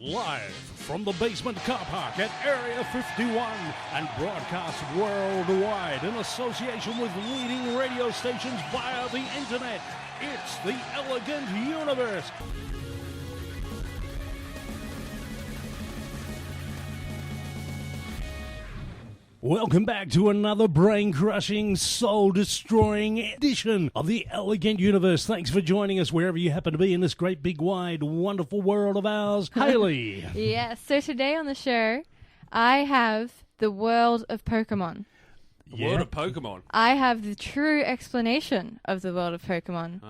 Live from the basement car park at Area 51 and broadcast worldwide in association with leading radio stations via the internet. It's the Elegant Universe. Welcome back to another brain-crushing, soul-destroying edition of the Elegant Universe. Thanks for joining us wherever you happen to be in this great, big, wide, wonderful world of ours. Hayley. Yes, so today on the show, I have the world of Pokemon. The world of Pokemon? I have the true explanation of the world of Pokemon.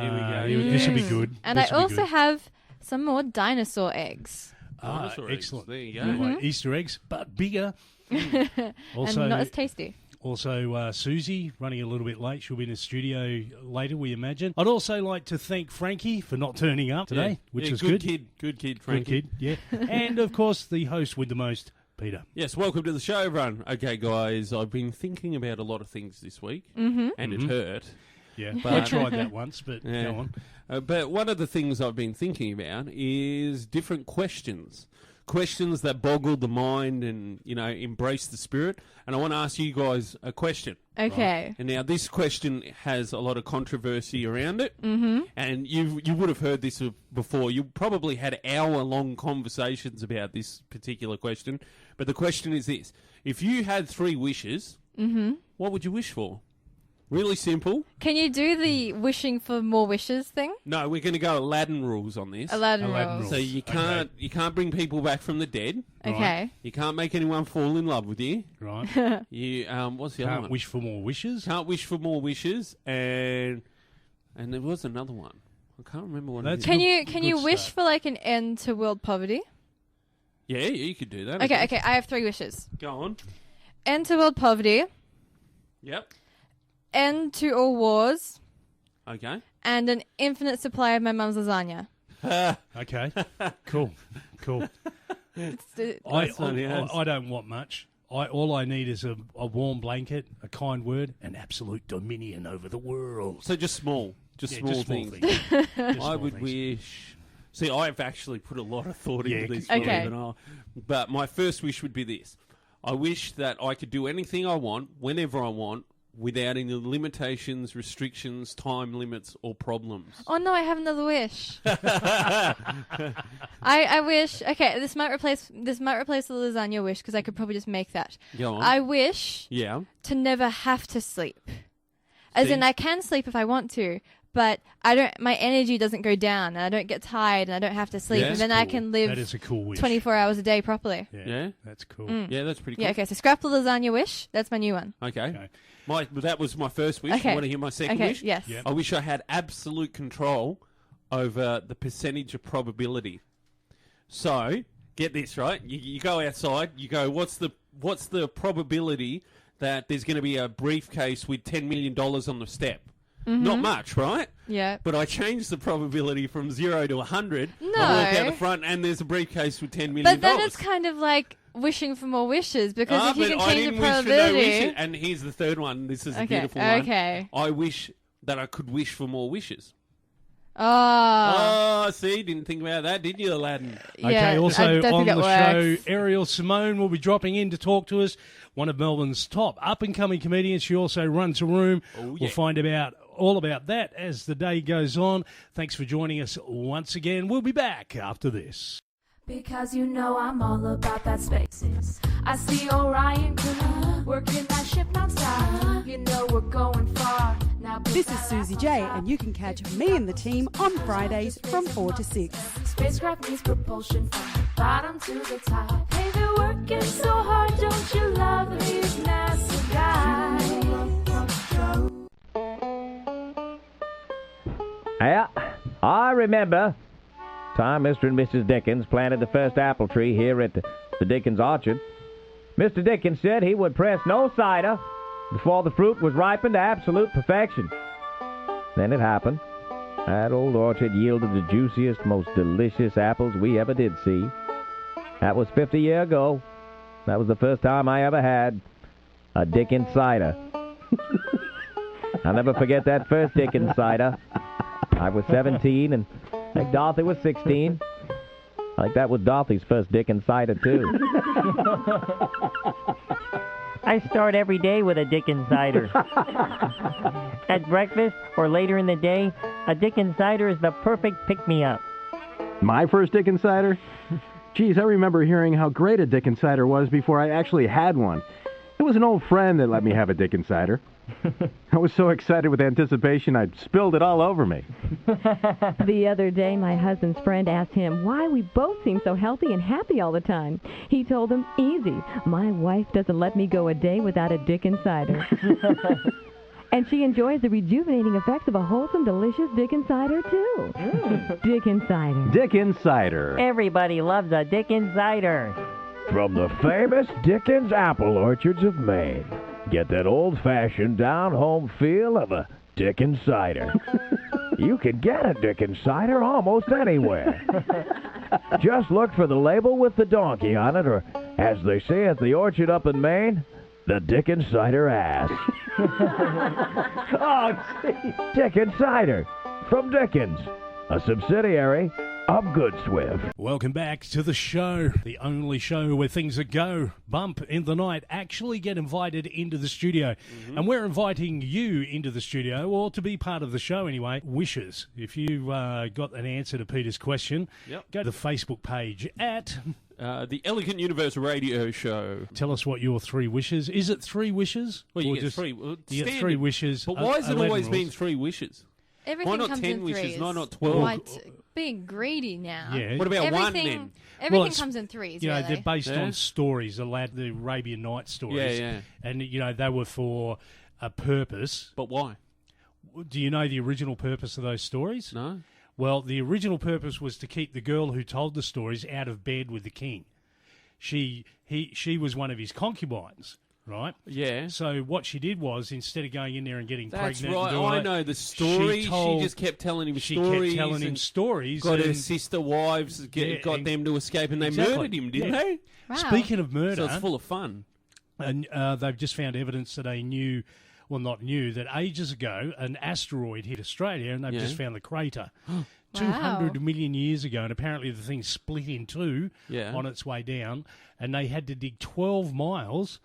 Here we go. This will be good. And I also have some more dinosaur eggs. Excellent. There you go. Like Easter eggs, but bigger. Also, and not as tasty. Also, Susie, running a little bit late. She'll be in the studio later, we imagine. I'd also like to thank Frankie for not turning up today, which is good. Good kid, Frankie. Good kid, yeah. And, of course, the host with the most, Peter. Yes, welcome to the show, everyone. Okay, guys, I've been thinking about a lot of things this week, and it hurt. Yeah, I tried that once, but Yeah. go on. But one of the things I've been thinking about is different questions. Questions that boggle the mind and, you know, embrace the spirit. And I want to ask you guys a question. Okay. Right? And now this question has a lot of controversy around it. Mm-hmm. And you would have heard this before. You probably had hour-long conversations about this particular question. But the question is this. If you had 3 wishes, what would you wish for? Really simple. Can you do the wishing for more wishes thing? No, we're going to go Aladdin rules on this. Aladdin rules. So you can't bring people back from the dead. Okay. Right. You can't make anyone fall in love with you. Right. You what's the other Can't one? wish for more wishes. Can't wish for more wishes, and there was another one. I can't remember what it is. Can you Good wish start. for like an end to world poverty? Yeah, you could do that. Okay, I have 3 wishes. Go on. End to world poverty, Yep. end to all wars, Okay. and an infinite supply of my mum's lasagna. Okay. Cool. funny, yes. I don't want much. All I need is a warm blanket, a kind word, and absolute dominion over the world. So just small. Yeah, small things. I would wish... See, I've actually put a lot of thought into this. Okay. But my first wish would be this. I wish that I could do anything I want, whenever I want, without any limitations, restrictions, time limits, or problems. Oh no, I have another wish. I wish. Okay, this might replace the lasagna wish because I could probably just make that. Go on. I wish to never have to sleep. As in, I can sleep if I want to, but I don't. My energy doesn't go down, and I don't get tired, and I don't have to sleep, and then I can live. That is a cool wish. 24 hours a day properly. Yeah? That's cool. Yeah, that's pretty cool. Yeah. Okay. So scrap the lasagna wish. That's my new one. Okay. That was my first wish. Okay. You want to hear my second wish? Yes. Yep. I wish I had absolute control over the percentage of probability. So, get this, right? You go outside, you go, what's the probability that there's going to be a briefcase with $10 million on the step? Not much, right? Yeah. But I changed the probability from 0 to 100. No. I walk out the front and there's a briefcase with $10 million. But then it's kind of like wishing for more wishes because if you but can I change the didn't wish for no probability. wishes. And here's the third one. This is a beautiful one. Okay. I wish that I could wish for more wishes. Oh. Oh, see, didn't think about that, did you, Aladdin? Yeah, Okay, also I don't on think the that show, works. Ariel Simone will be dropping in to talk to us, one of Melbourne's top up-and-coming comedians. She also runs a room. Oh, yeah. We'll find all about that as the day goes on. Thanks for joining us once again. We'll be back after this. Because you know I'm all about that spaces. I see Orion crew working that ship non-stop. You know we're going far. Now This is Susie J, and you can catch me and the team on Fridays from 4 to 6. Spacecraft needs propulsion from the bottom to the top. Hey, they're working so hard, don't you love these NASA guys? Yeah, I remember time Mr. and Mrs. Dickens planted the first apple tree here at the Dickens orchard. Mr. Dickens said he would press no cider before the fruit was ripened to absolute perfection. Then it happened. That old orchard yielded the juiciest, most delicious apples we ever did see. That was 50 years ago. That was the first time I ever had a Dickens cider. I'll never forget that first Dickens cider. I was 17 and Dorothy was 16. I think that was Dorothy's first Dickens cider, too. I start every day with a Dickens cider. At breakfast or later in the day, a Dickens cider is the perfect pick-me-up. My first Dickens cider? Geez, I remember hearing how great a Dickens cider was before I actually had one. It was an old friend that let me have a Dickens cider. I was so excited with anticipation, I spilled it all over me. The other day, my husband's friend asked him why we both seem so healthy and happy all the time. He told him, easy, my wife doesn't let me go a day without a Dickens cider. And she enjoys the rejuvenating effects of a wholesome, delicious Dickens cider, too. Dickens cider. Dickens cider. Everybody loves a Dickens cider. From the famous Dickens apple orchards of Maine, get that old-fashioned, down-home feel of a Dickens cider. You can get a Dickens cider almost anywhere. Just look for the label with the donkey on it, or, as they say at the orchard up in Maine, the Dickens cider ass. Oh, gee. Dickens cider from Dickens, a subsidiary of Good Swift. Welcome back to the show, the only show where things that go bump in the night actually get invited into the studio. And we're inviting you into the studio, or to be part of the show anyway, wishes. If you got an answer to Peter's question, go to the Facebook page at... the Elegant Universe Radio Show. Tell us what your 3 wishes. Is it 3 wishes? Well, you or get just, 3. You get 3 wishes. But why has it 11 always rules. been 3 wishes? Everything Why not comes 10 in wishes? threes. Why not 12? Why being greedy now. Yeah. What about 1 then? Everything comes in threes, You know, really. they're based on stories, the Arabian Nights stories. Yeah. And, you know, they were for a purpose. But why? Do you know the original purpose of those stories? No. Well, the original purpose was to keep the girl who told the stories out of bed with the king. She was one of his concubines, right? Yeah. So what she did was, instead of going in there and getting That's pregnant... right. and doing I it, know the story. She just kept telling him stories. She kept telling him stories. Got her and- sister wives, got them to escape, and they murdered him, didn't they? Wow. Speaking of murder... So it's full of fun. And they've just found evidence that they knew... Well, not new, that ages ago an asteroid hit Australia, and they've just found the crater. 200 million years ago, and apparently the thing split in two on its way down, and they had to dig 12 miles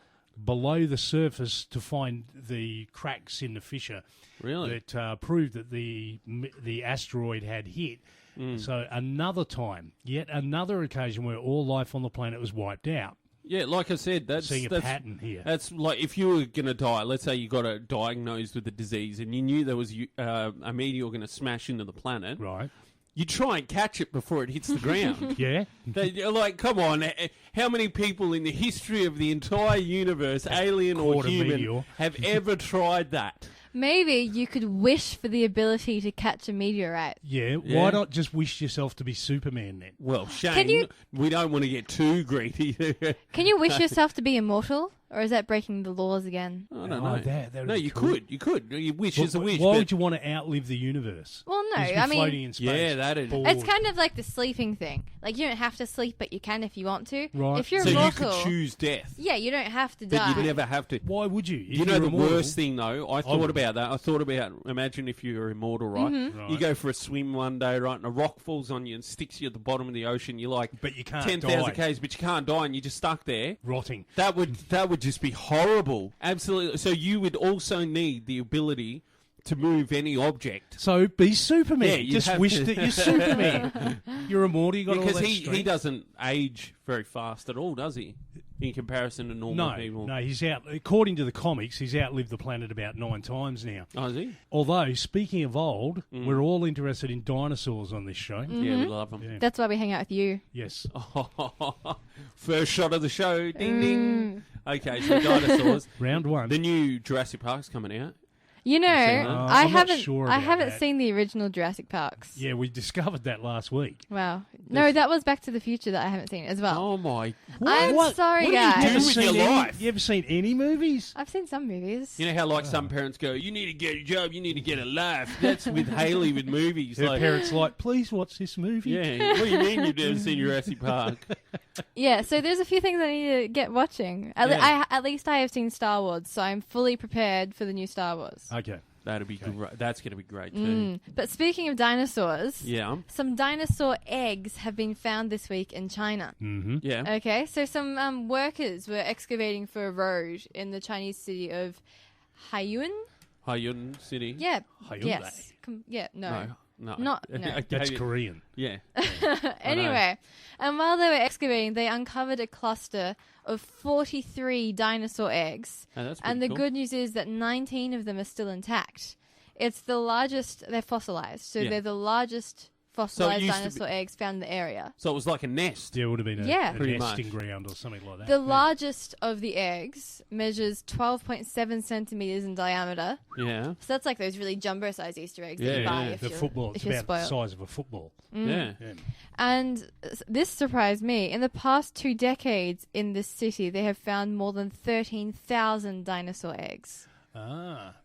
below the surface to find the cracks in the fissure. Really? That proved that the asteroid had hit. So yet another occasion where all life on the planet was wiped out. Yeah, like I said, that's seeing a pattern here. That's like if you were going to die. Let's say you got diagnosed with a disease, and you knew there was a meteor going to smash into the planet. Right. You try and catch it before it hits the ground. Yeah. You're like, come on, how many people in the history of the entire universe, alien or human, have ever tried that? Maybe you could wish for the ability to catch a meteorite. Yeah, why not just wish yourself to be Superman then? Well, Shane, we don't want to get too greedy. Can you wish yourself to be immortal? Or is that breaking the laws again? I don't know. No, you could. You could. Your wish is a wish. Why would you want to outlive the universe? Well, no, Just be I mean... floating in space. Yeah, that is... It's kind of like the sleeping thing. Like, you don't have to sleep, but you can if you want to. Right. If you're so immortal... you could choose death. Yeah, you don't have to die. But you'd never have to. Why would you? You know the worst thing, though? I thought about that. I thought about, imagine if you were immortal, right? Mm-hmm. You go for a swim one day, right, and a rock falls on you and sticks you at the bottom of the ocean. You're like, but you can't 10,000 Ks, but you can't die, and you're just stuck there. Rotting. That would just be horrible. Absolutely. So you would also need the ability to move any object. So be Superman. Yeah, just wish that you're Superman. You're immortal. You got all that because strength. he doesn't age very fast at all, does he? In comparison to normal people. No, he's out. According to the comics, he's outlived the planet about 9 times now. Oh, is he? Although, speaking of old, we're all interested in dinosaurs on this show. Mm-hmm. Yeah, we love them. Yeah. That's why we hang out with you. Yes. First shot of the show. Ding, ding. Okay, so dinosaurs. Round 1. The new Jurassic Park's coming out. You know, I'm not sure I about haven't that. seen the original Jurassic Parks. Yeah, we discovered that last week. Wow. No, that was Back to the Future that I haven't seen as well. Oh, my... I'm sorry, what guys. do you do with your life? You ever seen any movies? I've seen some movies. You know how, like, some parents go, you need to get a job, you need to get a life. That's with Hayley with movies. Her like, parents like, please watch this movie. Yeah, what do you mean you've never seen Jurassic Park? Yeah, so there's a few things I need to get watching. At least I have seen Star Wars, so I'm fully prepared for the new Star Wars. Okay. That'd be great. That's going to be great too. But speaking of dinosaurs, some dinosaur eggs have been found this week in China. Mm-hmm. Yeah. Okay, so some workers were excavating for a road in the Chinese city of Haiyun. Haiyun City. Yeah. Hyundai. Yes. No. No. Not. No. That's Korean. Yeah. Anyway, and while they were excavating, they uncovered a cluster of 43 dinosaur eggs. Oh, that's and the cool. good news is that 19 of them are still intact. It's the largest, they're fossilized, so they're the largest fossilized dinosaur eggs found in the area. So it was like a nest. Yeah, it would have been a Pretty nesting much. ground or something like that. The largest of the eggs measures 12.7 centimeters in diameter. Yeah. So that's like those really jumbo-sized Easter eggs that you buy if the you're, football. if It's you're about the spoiled. size of a football. Yeah. And this surprised me. In the past 2 decades in this city, they have found more than 13,000 dinosaur eggs.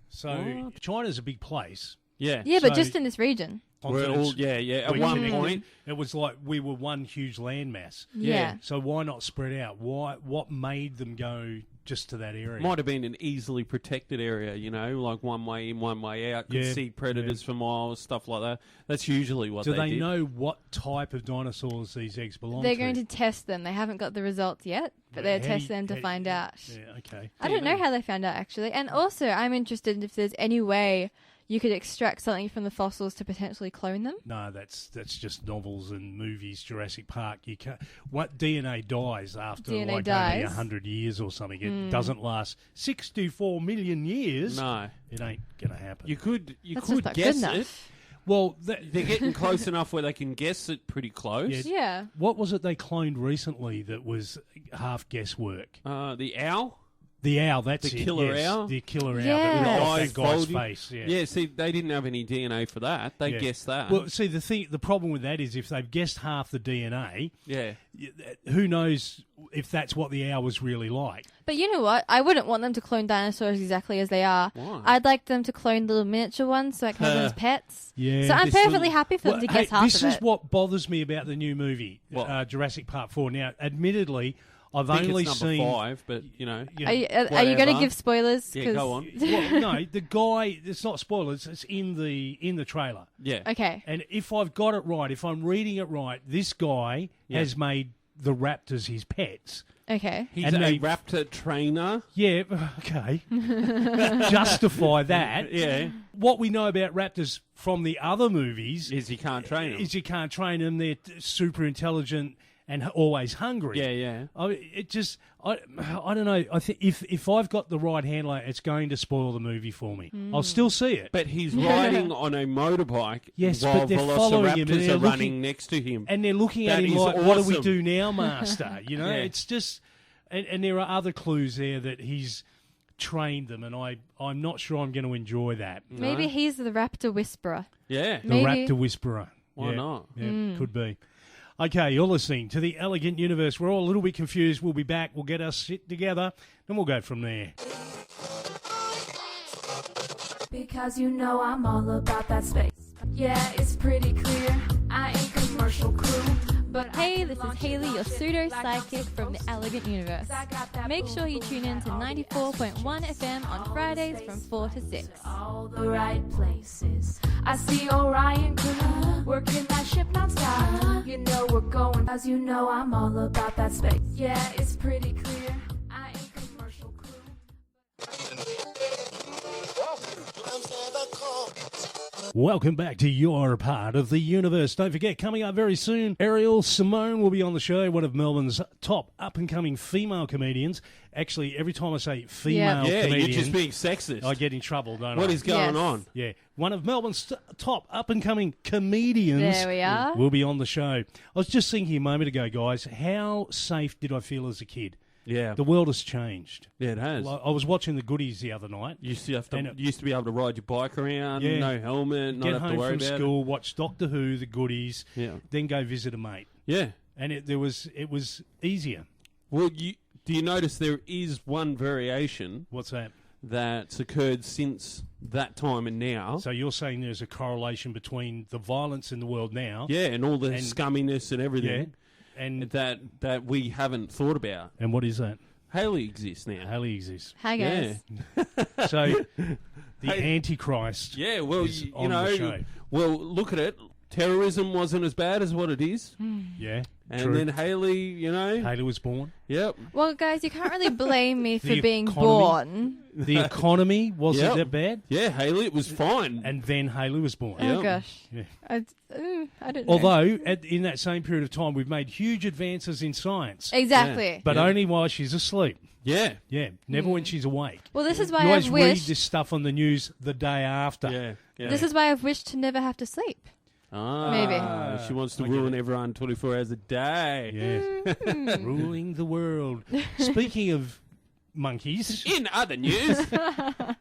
So China's a big place. Yeah. Yeah, but just in this region. We're all, at one point. It was like we were one huge landmass. Yeah. So why not spread out? What made them go just to that area? Might have been an easily protected area, like one way in, one way out. Could see predators for miles, stuff like that. That's usually what they do. did. They know what type of dinosaurs these eggs belong to? They're going to test them. They haven't got the results yet, but they're testing them to find out. Yeah, okay. I don't know how they found out, actually. And also, I'm interested if there's any way you could extract something from the fossils to potentially clone them. No, that's just novels and movies. Jurassic Park. You can't. What DNA dies after DNA only dies. 100 years or something. It doesn't last 64 million years. No, it ain't gonna happen. You could That's could just not guess good it. enough. Well, They're getting close enough where they can guess it pretty close. Yeah. What was it they cloned recently that was half guesswork? The owl. The owl, that's the it. killer yes, owl. The killer owl. Yeah. That was off Eyes that guy's folded. face. Yeah. Yeah, see, they didn't have any DNA for that. They guessed that. Well, see, the problem with that is if they've guessed half the DNA, yeah. who knows if that's what the owl was really like. But you know what? I wouldn't want them to clone dinosaurs exactly as they are. Why? I'd like them to clone little miniature ones so I can have them as pets. Yeah, So I'm this perfectly little- happy for them to guess half This of is it. what bothers me about the new movie, What? Jurassic Park 4. Now, admittedly, I've I think only it's number seen 5, but, Are you going to give spoilers? Yeah, 'Cause- go on. Well, no, the guy. It's not spoilers. It's in the trailer. Yeah. Okay. And if I've got it right, if I'm reading it right, this guy has made the raptors his pets. Okay. He's And a they- raptor trainer. Yeah, okay. Justify that. Yeah. What we know about raptors from the other movies Is you can't train them. is you can't train them. They're super intelligent and always hungry. Yeah. I don't know. I think if I've got the right handler, it's going to spoil the movie for me. I'll still see it. But he's riding on a motorbike Yes, while but they're following him and velociraptors they're are running looking- next to him. And they're looking at That him is like, what do we awesome. do now, master? Yeah. It's just... And there are other clues there that he's trained them, and I'm not sure I'm going to enjoy that. Maybe he's the raptor whisperer. Yeah. The Maybe. raptor whisperer. Why not? Yeah, could be. Okay, you're listening to The Elegant Universe. We're all a little bit confused. We'll be back. We'll get our shit together, and we'll go from there. Because you know I'm all about that space. Yeah, it's pretty clear. I ain't commercial crew. But Hey, this is Haley, your pseudo-psychic from the Elegant Universe. Make sure you tune in to 94.1 FM on Fridays from 4 to 6. all the right places. I see Orion crew working that ship non-stop. You know we're going, cause you know I'm all about that space. Yeah, it's pretty clear. I ain't commercial crew. Welcome back to your part of the universe. Don't forget, coming up very soon, Ariel Simone will be on the show, one of Melbourne's top up-and-coming female comedians. Actually, every time I say female Yeah, comedian, you're just being sexist. I get in trouble, don't I? What is going Yes. on? Yeah, one of Melbourne's top up-and-coming comedians There we are. will be on the show. I was just thinking a moment ago, guys, how safe did I feel as a kid? Yeah. The world has changed. Yeah, it has. I was watching The Goodies the other night. You used to have to, And it- you used to be able to ride your bike around, Yeah. no helmet, not Get have home to worry from about school, watch Doctor Who, The Goodies, Yeah. then go visit a mate. it. Yeah. And it was easier. Well, do you notice there is one variation What's that? that's occurred since that time and now? So you're saying there's a correlation between the violence in the world now, Yeah, and all the And- scumminess and everything and that we haven't thought about. what is that? Haley exists now. Haley exists. Hi, guys. Yeah. So the Antichrist. Yeah, well, is you on the show. well, look at it. Terrorism wasn't as bad as what it is. Yeah. And true. then Haley, Haley was born. Yep. Well, guys, you can't really blame me for The being economy. born. The economy wasn't Yep. that bad. Yeah, Haley, it was fine. And then Haley was born. Oh, Yep. gosh. Yeah. I don't know. Although, in that same period of time, we've made huge advances in science. Exactly. But Yeah. only while she's asleep. Yeah. Yeah, never when she's awake. Well, this is why You always I've read wished... this stuff on the news the day after. Yeah. Yeah. This is why I've wished to never have to sleep. Maybe. She wants to I get ruin it. everyone 24 hours a day. Yeah. Ruling the world. Speaking of monkeys. In other news,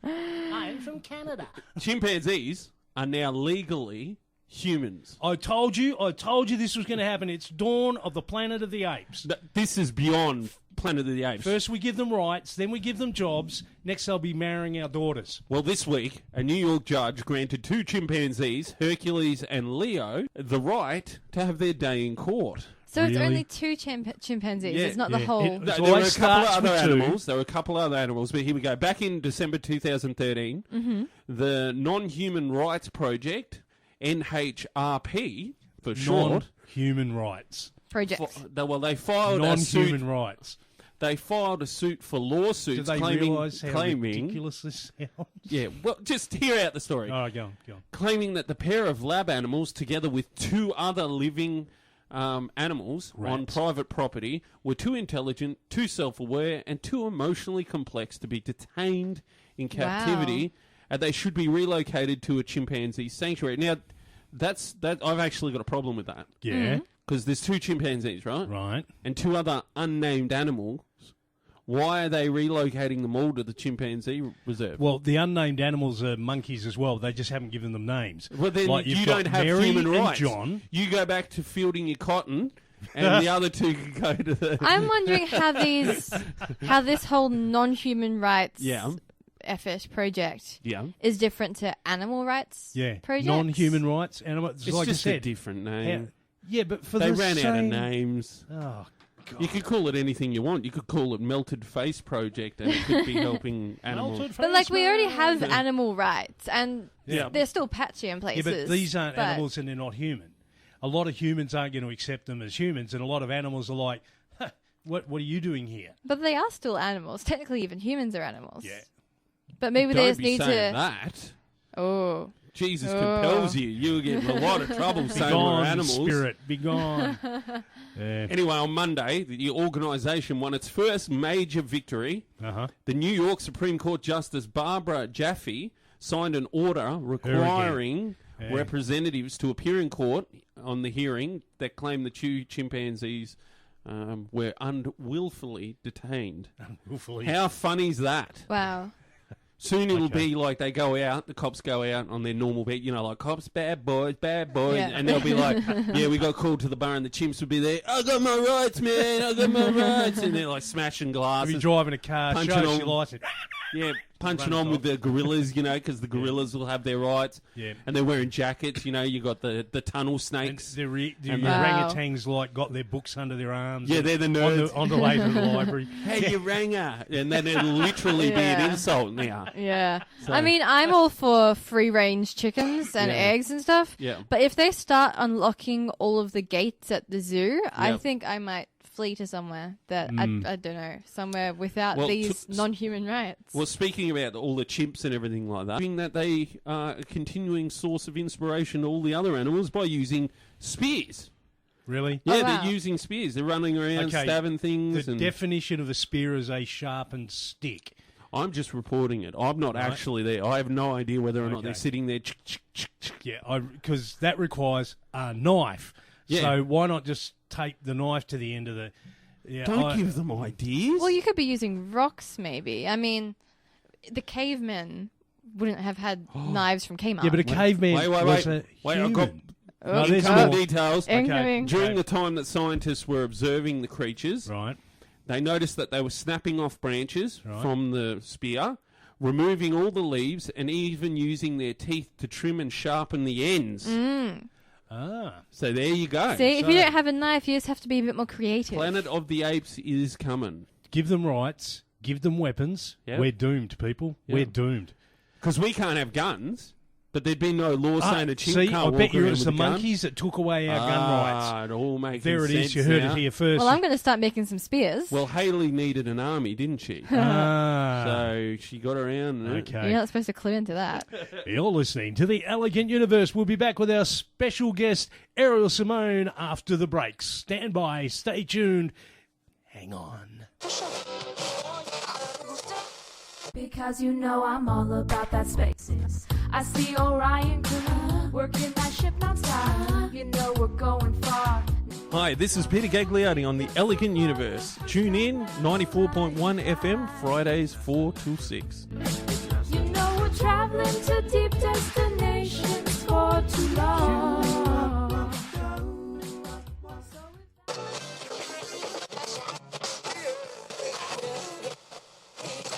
I'm from Canada. chimpanzees are now legally humans. I told you this was going to happen. It's dawn of the Planet of the Apes. This is beyond Planet of the Apes. First we give them rights, then we give them jobs. Next they'll be marrying our daughters. Well, this week, a New York judge granted 2 chimpanzees, Hercules and Leo, the right to have their day in court. So it's Really? only 2 chimpanzees. Yeah, it's not the yeah. whole... It- There So were I a couple of starts other with 2. animals. There were a couple of other animals, but here we go. Back in December 2013, the Non-Human Rights Project, NHRP for short, Non-human rights. project. they filed a suit. Non-human rights. They filed a suit for Do lawsuits they realise how claiming. ridiculous this sounds? Yeah, well, just hear out the story. All right, go on. Claiming that the pair of lab animals, together with 2 other living animals on Rats. private property, were too intelligent, too self-aware, and too emotionally complex to be detained in captivity, and they should be relocated to a chimpanzee sanctuary. Now, that I've actually got a problem with that. Yeah, Because there's 2 chimpanzees, right? right. And 2 other unnamed animals. Why are they relocating them all to the chimpanzee reserve? Well, the unnamed animals are monkeys as well. They just haven't given them names. Well, then Like, you've you got don't have Mary human and rights. John. You go back to fielding your cotton, and the other 2 can go to the... I'm wondering how this whole non-human rights Yeah. FS project Yeah. is different to animal rights Yeah, projects. non-human rights animals. It's Like just I a said, different name. yeah, but for They the ran same... out of names. Oh, God. You could call it anything you want. You could call it Melted Face Project, and it could be helping animals. Melted But like we already have Yeah. animal rights, and Yeah. they're still patchy in Yeah, places. but these aren't but- animals and they're not human. A lot of humans aren't going to accept them as humans, and a lot of animals are like, huh, what are you doing here? But they are still animals. Technically, even humans are animals. Yeah. But maybe they Don't just be need saying to. that. Oh. Jesus compels you. You get in a lot of trouble Be saying we're gone, animals. spirit. Be gone. Yeah. Anyway, on Monday, the organisation won its first major victory. Uh-huh. The New York Supreme Court Justice Barbara Jaffe signed an order requiring Yeah. representatives to appear in court on the hearing that claimed the 2 chimpanzees were unwillfully detained. Willfully. How funny is that? Wow. Soon it'll Okay. be like they go out, the cops go out on their normal beat, like cops, bad boys, Yeah. and they'll be like, yeah, we got called to the bar and the chimps will be there, I got my rights, man, I got my rights, and they're like smashing If glasses. you're driving a car, Punching show us on- your license. Yeah, punching Runs on with off. the gorillas, because the gorillas will have their rights. Yeah. And they're wearing jackets, you got the tunnel And snakes. the And orangutans like got their books under their arms. Yeah, and they're the on nerds. On the way to the library. Hey, you ranger. And then it'll literally be Yeah. an insult now. Yeah. So- I mean, I'm all for free-range chickens and Yeah. eggs and stuff. Yeah. But if they start unlocking all of the gates at the zoo, I Yep. think I might flee to somewhere that I don't know, somewhere without Well, these non-human rights. Well, speaking about all the chimps and everything like that, being that they are a continuing source of inspiration to all the other animals by using spears. Really? Yeah, Oh, wow. they're using spears. They're running around, Okay, stabbing things. The and definition of a spear is a sharpened stick. I'm just reporting it. I'm not Right. actually there. I have no idea whether or not Okay. they're sitting there. Yeah, because that requires a knife. Yeah. So why not just tape the knife to the end of the... Yeah, Don't give them ideas. Well, you could be using rocks, maybe. I mean, the cavemen wouldn't have had knives from Kmart. Yeah, but a caveman Wait, was a Wait, I've human. got No, there's incoming more. details. Incoming. During the time that scientists were observing the creatures, Right. they noticed that they were snapping off branches Right. from the spear, removing all the leaves, and even using their teeth to trim and sharpen the ends. Ah. So there you go. See, if So- you don't have a knife, you just have to be a bit more creative. Planet of the Apes is coming. give them rights, give them weapons. Yep. We're doomed, people. Yep. We're doomed. Because we can't have guns, but there'd be no law saying a chimp can't I walk bet you around it was with the a gun. monkeys that took away our gun rights. It all makes There it sense is. You heard now. it here first. Well, I'm going to start making some spears. Well, Haley needed an army, didn't she? So she got around. Okay. You're not supposed to clue into that. You're listening to The Elegant Universe. We'll be back with our special guest, Ariel Simone, after the breaks. Stand by. Stay tuned. Hang on. Because you know I'm all about that spaces. I see Orion crew working that ship non-stop. You know we're going far. Hi, this is Peter Gagliardi on The Elegant Universe. Tune in, 94.1 FM, Fridays 4 till 6. You know we're traveling to deep destinations for too long.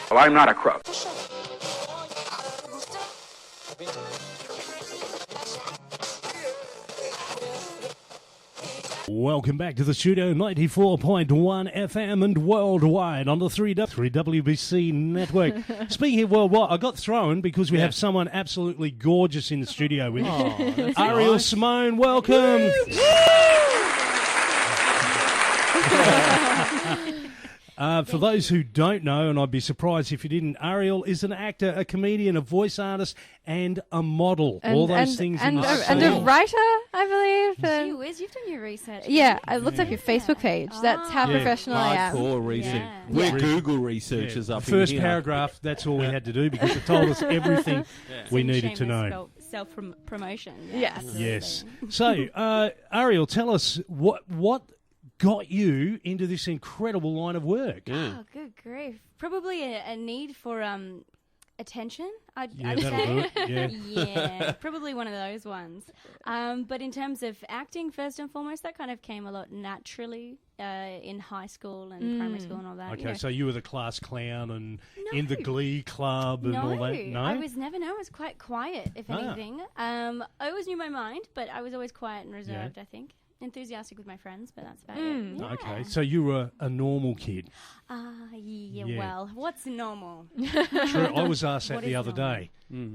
Well, I'm not a crook. Welcome back to the studio, 94.1 FM and worldwide on the 3WBC network. Speaking of worldwide, I got thrown because we have someone absolutely gorgeous in the studio with us. Ariel Simone, welcome. For those who don't know, and I'd be surprised if you didn't, Ariel is an actor, a comedian, a voice artist, and a model. All those things in the and a writer, I believe. Gee whiz, you've done your research. Yeah, it looks like your Facebook page. That's how professional I am. Hardcore research. We're Google researchers up First here. paragraph, that's all we had to do because it told us everything we needed to know. Self-promotion. Yes. So, Ariel, tell us what got you into this incredible line of work? Oh, good grief. Probably a need for attention, I'd that'll say. do it. Yeah, probably one of those ones. But in terms of acting, first and foremost, that kind of came a lot naturally in high school and primary school and all that. Okay, so you were the class clown and in the Glee Club and all that? No, I was never. No, I was quite quiet, if anything. I always knew my mind, but I was always quiet and reserved, I think. Enthusiastic with my friends, but that's about it. Yeah. Okay, so you were a normal kid. Well, what's normal? True. I was asked that What the is other normal?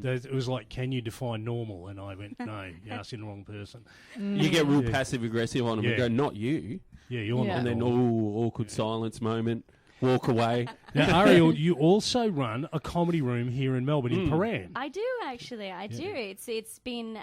day. It was like, can you define normal? And I went, no, you're asking the wrong person. You get real passive-aggressive on them and go, not you. Yeah, you're not And then, normal. awkward silence moment. Walk away. Now, Ariel, you also run a comedy room here in Melbourne, in Paran. I do, actually. I do. It's been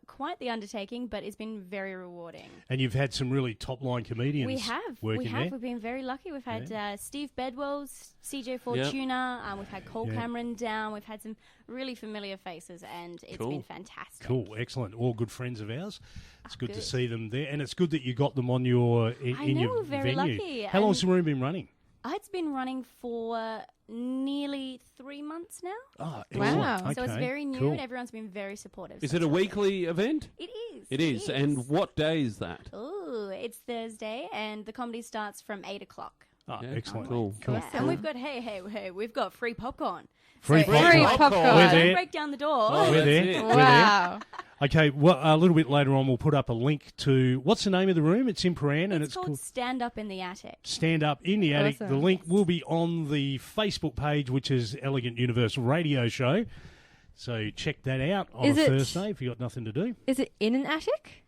quite the undertaking, but it's been very rewarding. And you've had some really top-line comedians working there. We've been very lucky. We've had Steve Bedwell's, CJ Fortuna. We've had Cole Cameron down. We've had some really familiar faces, and it's been fantastic. Cool, excellent. All good friends of ours. It's good to see them there, and it's good that you got them on your in your we're very venue. lucky. How long's the room been running? It's been running for nearly 3 months now. Oh, wow. Okay. So it's very new and everyone's been very supportive. Is it a weekly event? It is. It is. And what day is that? Oh, it's Thursday and the comedy starts from 8 o'clock. Oh, excellent. Cool. Yeah. And we've got, hey, we've got free popcorn. Free popcorn. We're there. Break down the door. Oh, We're that's there. it. We're Wow. there. Okay, well, a little bit later on, we'll put up a link to what's the name of the room? It's in Paran, and It's called Stand Up in the Attic. Stand Up in the Attic. Awesome. The link will be on the Facebook page, which is Elegant Universal Radio Show. So check that out on Is a it- Thursday if you've got nothing to do. Is it in an attic?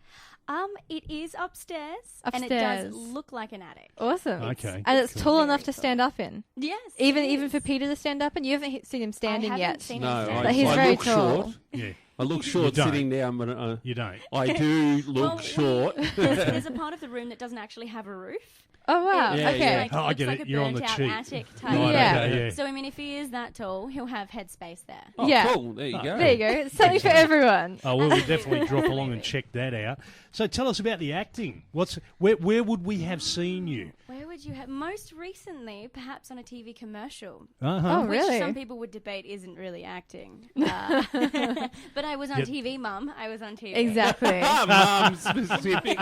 It is upstairs, and it Upstairs. does look like an attic. Awesome. Okay. And it's Cool. tall enough to stand up in. Yes. Even for Peter to stand up in. You haven't seen him standing I haven't yet. seen No, him stand I, But he's I very look tall. short. Yeah, I look short don't. sitting down, but you don't. I do look Well, short. There's a part of the room that doesn't actually have a roof. Oh, wow. Yeah, okay. yeah. Like, Oh, I looks get like it. a You're on the burnt-out cheap. attic type. Right, Yeah. okay, yeah. So, I mean, if he is that tall, he'll have headspace there. Oh, Yeah. cool. There you go. There you go. It's something for everyone. Oh, well, we'll definitely drop along and check that out. So tell us about the acting. Where would we have seen you? Where would you have... Most recently, perhaps on a TV commercial. Uh-huh. Oh, Which really? some people would debate isn't really acting. But I was on TV, Mum. I was on TV. Exactly. Mum, specifically.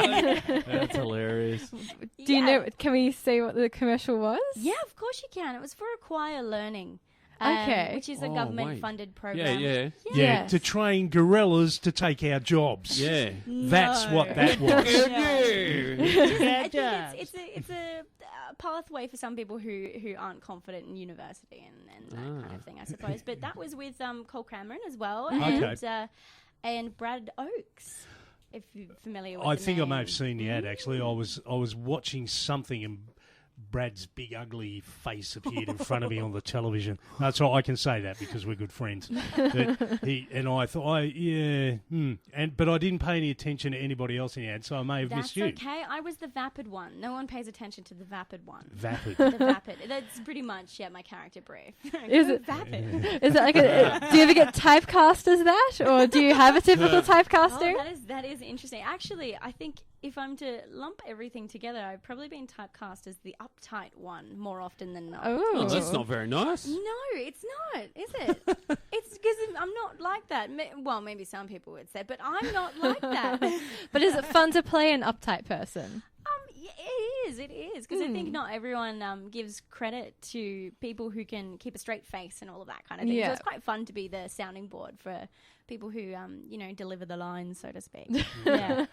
That's hilarious. Do you know? Can we say what the commercial was? Yeah, of course you can. It was for Acquire Learning. Okay. Which is a Oh, government-funded Yeah, program. yeah. Yeah, Yes. to train gorillas to take our jobs. Yeah. That's No. what that was. I think it's a pathway for some people who aren't confident in university and that kind of thing, I suppose. But that was with Cole Cameron as well, and Brad Oakes. If you're familiar with I the think name. I may have seen the ad, actually. I was watching something and Brad's big ugly face appeared in front of me on the television. That's all I can say that because we're good friends. But I thought, but I didn't pay any attention to anybody else in the ad, so I may have missed you. That's okay. I was the vapid one. No one pays attention to the vapid one. Vapid. The vapid. That's pretty much my character brief. Is it vapid? Is it like do you ever get typecast as that, or do you have a typical typecasting? Oh, that is interesting. Actually, I think if I'm to lump everything together, I've probably been typecast as the uptight one more often than not. Oh, that's not very nice. No, it's not, is it? It's because I'm not like that. Well, maybe some people would say, but I'm not like that. But is it fun to play an uptight person? Yeah, it is. Because I think not everyone gives credit to people who can keep a straight face and all of that kind of thing. Yeah. So it's quite fun to be the sounding board for people who, deliver the lines, so to speak. Yeah.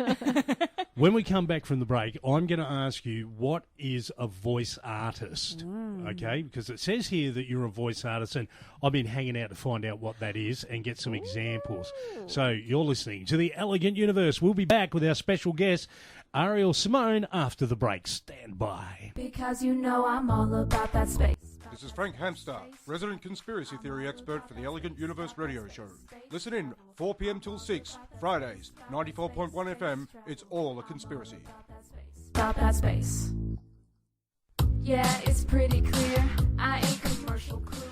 When we come back from the break, I'm going to ask you, what is a voice artist? Okay, because it says here that you're a voice artist, and I've been hanging out to find out what that is and get some examples. So you're listening to The Elegant Universe. We'll be back with our special guest, Ariel Simone, after the break. Stand by. Because you know I'm all about that space. This is Frank Hamstar, resident conspiracy theory expert for the Elegant Universe radio show. Listen in, 4 p.m. till 6, Fridays, 94.1 FM. It's all a conspiracy. About that space. Yeah, it's pretty clear. I ain't commercial crew.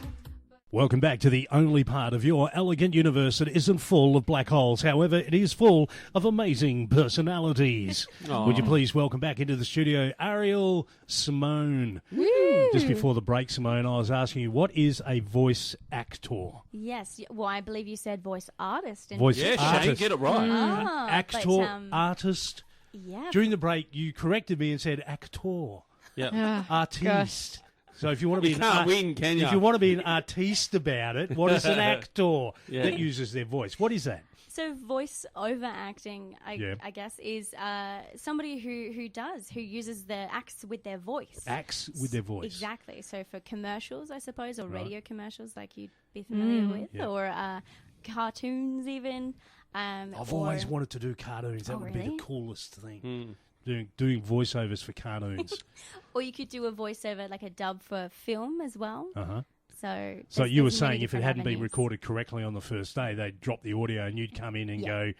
Welcome back to the only part of your elegant universe that isn't full of black holes. However, it is full of amazing personalities. Would you please welcome back into the studio Ariel Simone. Woo! Just before the break, Simone, I was asking you, what is a voice actor? Yes. Well, I believe you said voice artist. Voice artist. Shane, get it right. Actor, artist. Yeah. During the break, you corrected me and said actor. Yeah. Artiste. Gosh. So if you want to be win, can you? If you want to be an artiste about it, what is an actor that uses their voice? What is that? So voice over acting, I guess, is somebody who uses the acts with their voice. Acts with their voice. Exactly. So for commercials, I suppose, or radio commercials like you'd be familiar with, or cartoons even. I've always wanted to do cartoons. That would be the coolest thing. Mm. Doing voiceovers for cartoons. Or you could do a voiceover, like a dub for film as well. Uh-huh. So you were saying if it hadn't been recorded correctly on the first day, they'd drop the audio and you'd come in and go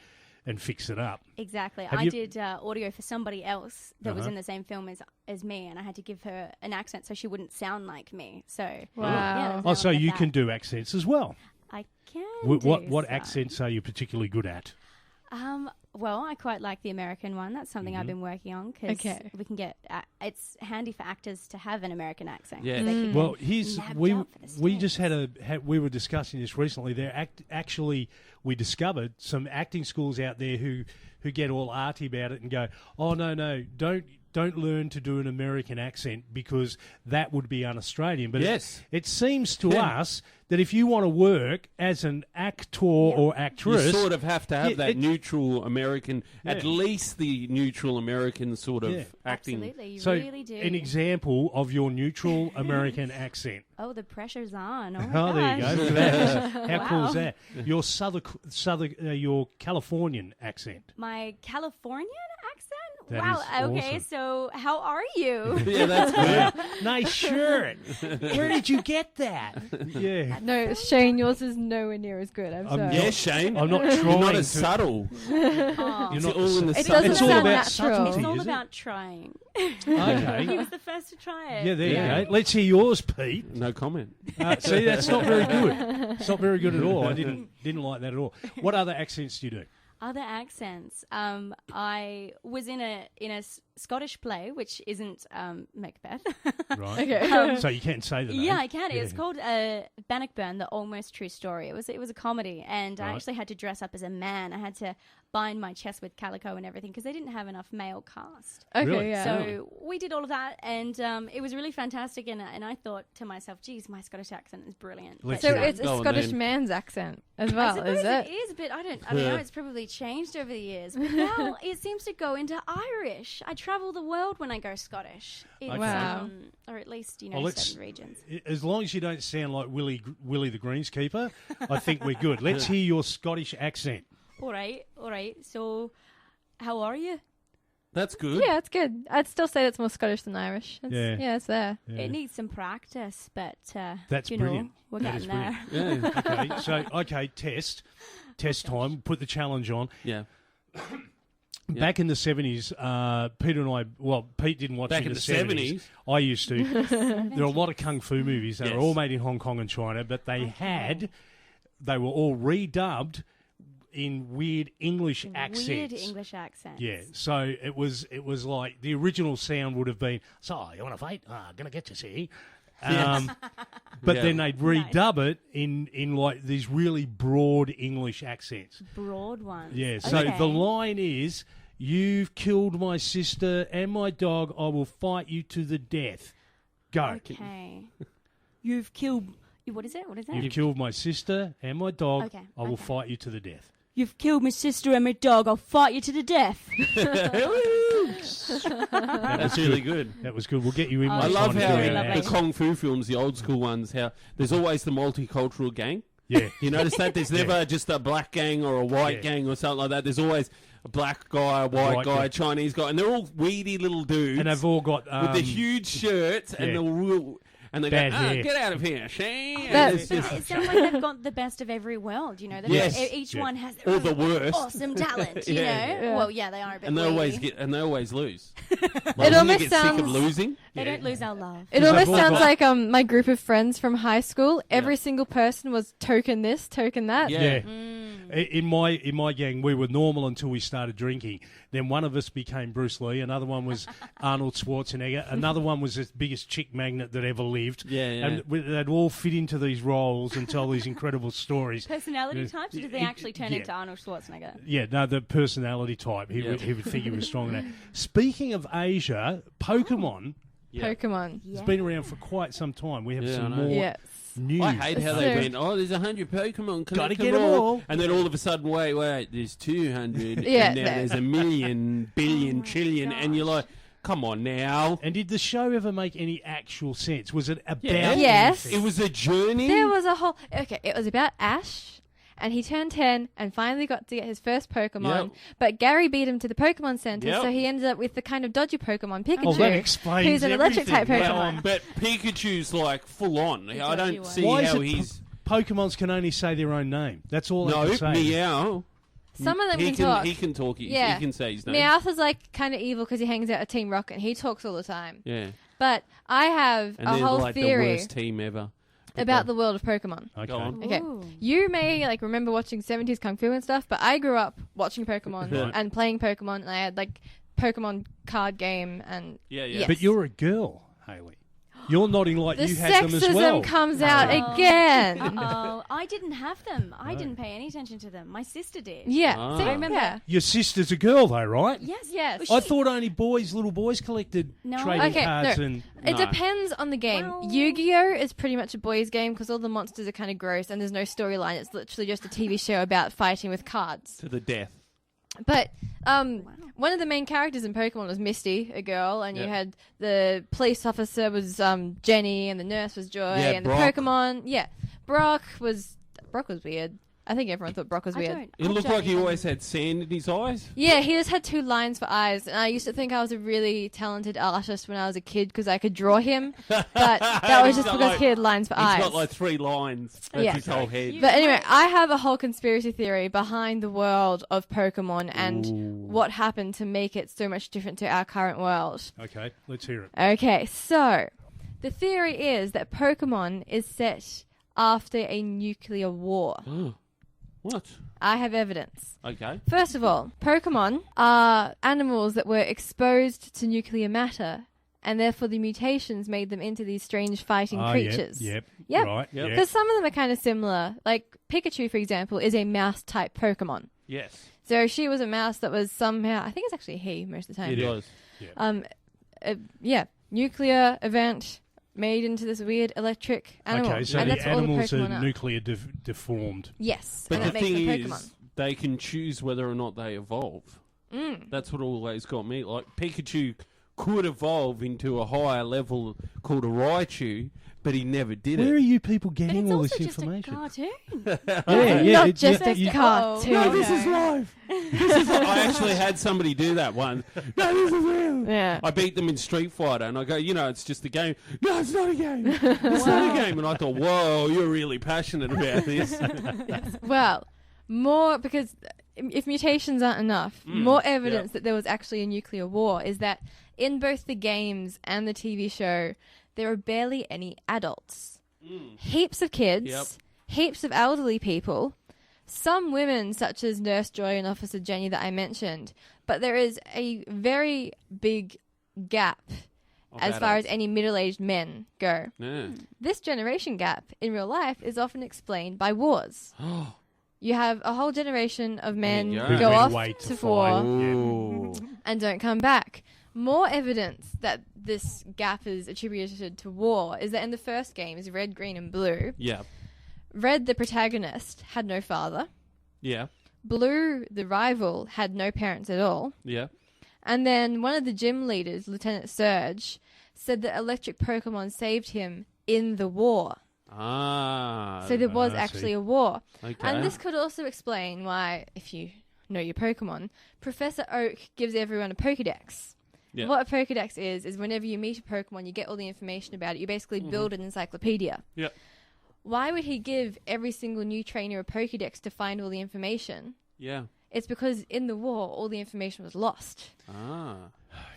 and fix it up. Exactly. I did audio for somebody else that was in the same film as me, and I had to give her an accent so she wouldn't sound like me. So wow. Yeah, so you can do accents as well. I can. What accents are you particularly good at? Well, I quite like the American one. That's something I've been working on because we can get. It's handy for actors to have an American accent. Yeah. Well, we just we were discussing this recently. We discovered some acting schools out there who get all arty about it and go, oh no, don't learn to do an American accent because that would be un-Australian. But it seems to us that if you want to work as an actor or actress, you sort of have to have that neutral American, at least the neutral American sort of acting. Absolutely, you so really do. An example of your neutral American accent. Oh, the pressure's on. Oh, there you go. Look at that. How cool is that? Your your Californion accent. My Californian accent? That wow. is Okay, awesome. so how are you? Yeah, that's good. Nice shirt. Where did you get that? Yeah. No, Shane, yours is nowhere near as good. I'm sorry. Yeah, Shane. I'm not trying. You're not as subtle. You're not all in the it doesn't It's all sound about natural. subtlety, It's all is about trying. Okay. He was the first to try it. Yeah, there you go. Let's hear yours, Pete. No comment. See, that's not very good. It's not very good at all. I didn't like that at all. What other accents do you do? Other accents. I was in a Scottish play, which isn't Macbeth. Right. Okay. So you can say the name. Yeah, I can. It's called Bannockburn, The Almost True Story. It was a comedy, and I actually had to dress up as a man. I had to bind my chest with calico and everything because they didn't have enough male cast. Okay, really? Yeah. So we did all of that, and it was really fantastic. And I thought to myself, "Geez, my Scottish accent is brilliant." So it's a Scottish man's accent as well, is it? It is, but I know it's probably changed over the years. But now it seems to go into Irish. I travel the world when I go Scottish. It's, wow. Or at least certain regions. As long as you don't sound like Willie the Greenskeeper, I think we're good. Let's hear your Scottish accent. All right. So, how are you? That's good. Yeah, it's good. I'd still say it's more Scottish than Irish. It's there. Yeah. It needs some practice, but that's brilliant. We're getting there. Yeah. Okay, test time. Put the challenge on. Yeah. Back in the 70s, Peter and I, Pete didn't watch Back in in the the 70s. I used to. There are a lot of kung fu movies that were all made in Hong Kong and China, but they were all redubbed in weird English accents. Weird English accents. Yeah, so it was like the original sound would have been, "So, you want to fight? Gonna get you, see?" But then they'd redub it in like these really broad English accents. Broad ones. Yeah, so the line is, "You've killed my sister and my dog. I will fight you to the death." Go. Okay. You've killed... What is it? You've killed my sister and my dog. Okay. I will fight you to the death. You've killed my sister and my dog. I'll fight you to the death. That's really good. That was good. We'll get you in. I love how in lovely. the Kung Fu films, the old school ones, how there's always the multicultural gang. Yeah. You notice that? There's never just a black gang or a white gang or something like that. There's always a black guy, a white guy, a Chinese guy, and they're all weedy little dudes. And they've all got... with the huge shirts and the real... And they go, get out of here, Shane. It sounds like they've got the best of every world, Each one has their the worst. awesome talent, you know. Yeah. Well, they are a bit and they always lose. It almost sounds sick of losing. They don't lose our love. It almost sounds like my group of friends from high school. Every single person was token this, token that. Yeah. In my gang, we were normal until we started drinking. Then one of us became Bruce Lee. Another one was Arnold Schwarzenegger. Another one was the biggest chick magnet that ever lived. And they'd all fit into these roles and tell these incredible stories. Personality types, or did they actually turn into Arnold Schwarzenegger? Yeah, no, the personality type. He would think he was strong in that. Speaking of Asia, Pokemon. Pokemon. It's been around for quite some time. We have some more news. I hate how they went, there's 100 Pokemon. Gotta get them all. And then all of a sudden, wait, there's 200. Yeah, and now there's a million, billion, trillion. And you're like, come on now. And did the show ever make any actual sense? Was it about Yes. anything? It was a journey. There was a whole... Okay, it was about Ash, and he turned 10 and finally got to get his first Pokemon. Yep. But Gary beat him to the Pokemon Center, Yep. so he ended up with the kind of dodgy Pokemon, Pikachu. that explains who's an electric-type everything. Pokemon. But Pikachu's like full on. I don't see Why how is it he's... Pokemons can only say their own name. That's all they can say. Meow. Some of them He can talk. He can talk. He can say his name. Meowth is like kind of evil because he hangs out at Team Rocket and he talks all the time. Yeah. But I have And a they're whole like theory the worst team ever. about the world of Pokemon. Okay. Go on. Okay, you may remember watching 70s Kung Fu and stuff, but I grew up watching Pokemon Right. and playing Pokemon, and I had Pokemon card game and yes. But you're a girl, Hayley. You're nodding like the you had them as well. sexism comes out again. Oh, I didn't have them. I didn't pay any attention to them. My sister did. Yeah, See, I remember. Yeah. Your sister's a girl, though, right? Yes. I thought only little boys collected trading cards and... It depends on the game. Well- Yu-Gi-Oh! Is pretty much a boys' game because all the monsters are kind of gross and there's no storyline. It's literally just a TV show about fighting with cards. To the death. But one of the main characters in Pokemon was Misty, a girl, and you had the police officer was Jenny, and the nurse was Joy, and Brock. the Pokemon, Brock was weird. I think everyone thought Brock was weird. It looked like he always had sand in his eyes. Yeah, he just had 2 lines for eyes, and I used to think I was a really talented artist when I was a kid because I could draw him, but that was just because he had lines for eyes. He's got 3 lines. That's his whole head. But anyway, I have a whole conspiracy theory behind the world of Pokemon and what happened to make it so much different to our current world. Okay, let's hear it. Okay, so the theory is that Pokemon is set after a nuclear war. What? I have evidence. Okay. First of all, Pokemon are animals that were exposed to nuclear matter, and therefore the mutations made them into these strange fighting creatures. Yep. Right. Yep. Because some of them are kind of similar. Like Pikachu, for example, is a mouse-type Pokemon. Yes. So she was a mouse that was somehow, I think it's actually he most of the time. It was. Yeah. Nuclear event made into this weird electric animal. Okay, so and the that's all the animals Pokemon are are. nuclear deformed. Yes, But and the that makes thing them is, Pokemon. they can choose whether or not they evolve. That's what always got me. Like, Pikachu could evolve into a higher level called a Raichu, but he never did it. Where are you people getting all this It's also information? just a cartoon. Not just a cartoon. No, this is live. I actually had somebody do that one. No, this is real. Yeah. I beat them in Street Fighter, and I go, it's just a game. No, it's not a game. It's not a game. And I thought, whoa, you're really passionate about this. Well, more because if mutations aren't enough, more evidence that there was actually a nuclear war is that in both the games and the TV show, there are barely any adults. Heaps of kids, heaps of elderly people, some women such as Nurse Joy and Officer Jenny that I mentioned, but there is a very big gap as far as any middle-aged men go. Yeah. This generation gap in real life is often explained by wars. You have a whole generation of men go off to war and don't come back. More evidence that this gap is attributed to war is that in the first games, Red, Green, and Blue, Red, the protagonist, had no father. Yeah. Blue, the rival, had no parents at all. Yeah. And then one of the gym leaders, Lieutenant Surge, said that electric Pokemon saved him in the war. So there was actually a war. Okay. And this could also explain why, if you know your Pokemon, Professor Oak gives everyone a Pokedex. Yeah. What a Pokedex is whenever you meet a Pokemon, you get all the information about it. You basically build an encyclopedia. Yeah. Why would he give every single new trainer a Pokedex to find all the information? Yeah. It's because in the war, all the information was lost.